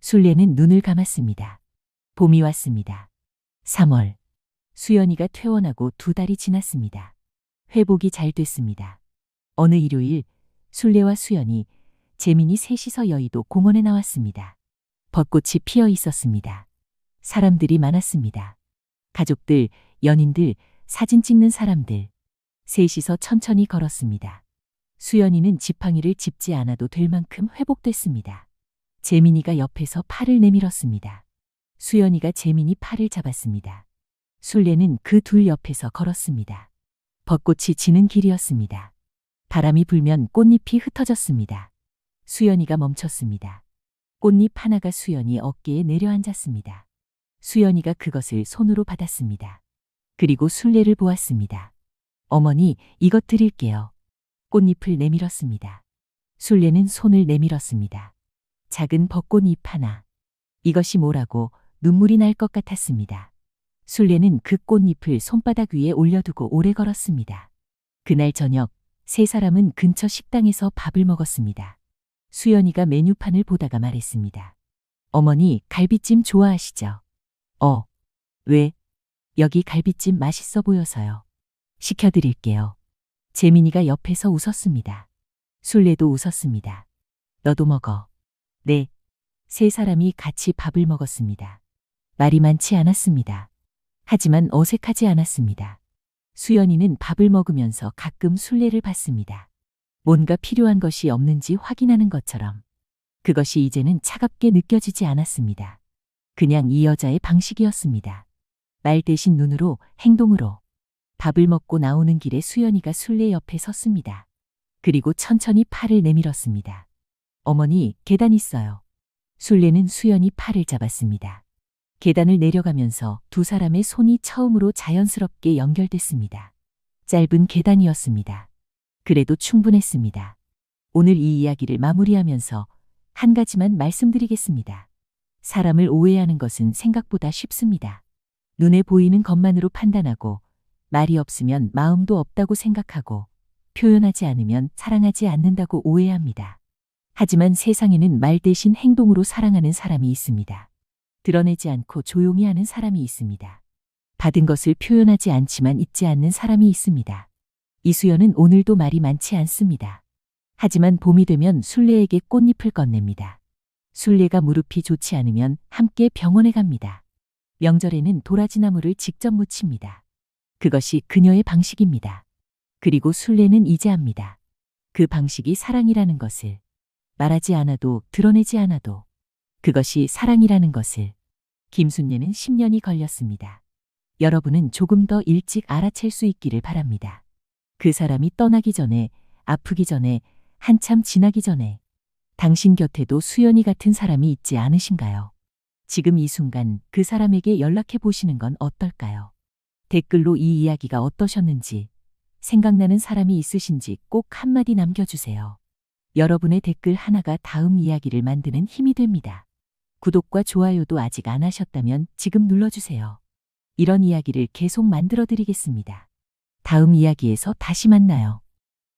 순례는 눈을 감았습니다. 봄이 왔습니다. 3월. 수연이가 퇴원하고 2달이 지났습니다. 회복이 잘 됐습니다. 어느 일요일 순례와 수연이, 재민이 셋이서 여의도 공원에 나왔습니다. 벚꽃이 피어 있었습니다. 사람들이 많았습니다. 가족들, 연인들, 사진 찍는 사람들. 셋이서 천천히 걸었습니다. 수연이는 지팡이를 짚지 않아도 될 만큼 회복됐습니다. 재민이가 옆에서 팔을 내밀었습니다. 수연이가 재민이 팔을 잡았습니다. 순례는 그 둘 옆에서 걸었습니다. 벚꽃이 지는 길이었습니다. 바람이 불면 꽃잎이 흩어졌습니다. 수연이가 멈췄습니다. 꽃잎 하나가 수연이 어깨에 내려앉았습니다. 수연이가 그것을 손으로 받았습니다. 그리고 순례를 보았습니다. 어머니, 이것 드릴게요. 꽃잎을 내밀었습니다. 순례는 손을 내밀었습니다. 작은 벚꽃잎 하나. 이것이 뭐라고 눈물이 날 것 같았습니다. 순례는 그 꽃잎을 손바닥 위에 올려두고 오래 걸었습니다. 그날 저녁, 세 사람은 근처 식당에서 밥을 먹었습니다. 수연이가 메뉴판을 보다가 말했습니다. 어머니, 갈비찜 좋아하시죠? 왜? 여기 갈비찜 맛있어 보여서요. 시켜드릴게요. 재민이가 옆에서 웃었습니다. 순례도 웃었습니다. 너도 먹어. 네. 세 사람이 같이 밥을 먹었습니다. 말이 많지 않았습니다. 하지만 어색하지 않았습니다. 수연이는 밥을 먹으면서 가끔 순례를 봤습니다. 뭔가 필요한 것이 없는지 확인하는 것처럼. 그것이 이제는 차갑게 느껴지지 않았습니다. 그냥 이 여자의 방식이었습니다. 말 대신 눈으로, 행동으로. 밥을 먹고 나오는 길에 수연이가 순례 옆에 섰습니다. 그리고 천천히 팔을 내밀었습니다. 어머니, 계단 있어요. 순례는 수연이 팔을 잡았습니다. 계단을 내려가면서 두 사람의 손이 처음으로 자연스럽게 연결됐습니다. 짧은 계단이었습니다. 그래도 충분했습니다. 오늘 이 이야기를 마무리하면서 한 가지만 말씀드리겠습니다. 사람을 오해하는 것은 생각보다 쉽습니다. 눈에 보이는 것만으로 판단하고, 말이 없으면 마음도 없다고 생각하고, 표현하지 않으면 사랑하지 않는다고 오해합니다. 하지만 세상에는 말 대신 행동으로 사랑하는 사람이 있습니다. 드러내지 않고 조용히 하는 사람이 있습니다. 받은 것을 표현하지 않지만 잊지 않는 사람이 있습니다. 이수연은 오늘도 말이 많지 않습니다. 하지만 봄이 되면 순례에게 꽃잎을 건넵니다. 순례가 무릎이 좋지 않으면 함께 병원에 갑니다. 명절에는 도라지나무를 직접 묻힙니다. 그것이 그녀의 방식입니다. 그리고 순례는 이제 압니다. 그 방식이 사랑이라는 것을. 말하지 않아도, 드러내지 않아도. 그것이 사랑이라는 것을. 김순례는 10년이 걸렸습니다. 여러분은 조금 더 일찍 알아챌 수 있기를 바랍니다. 그 사람이 떠나기 전에, 아프기 전에, 한참 지나기 전에. 당신 곁에도 수연이 같은 사람이 있지 않으신가요? 지금 이 순간 그 사람에게 연락해 보시는 건 어떨까요? 댓글로 이 이야기가 어떠셨는지, 생각나는 사람이 있으신지 꼭 한마디 남겨주세요. 여러분의 댓글 하나가 다음 이야기를 만드는 힘이 됩니다. 구독과 좋아요도 아직 안 하셨다면 지금 눌러주세요. 이런 이야기를 계속 만들어 드리겠습니다. 다음 이야기에서 다시 만나요.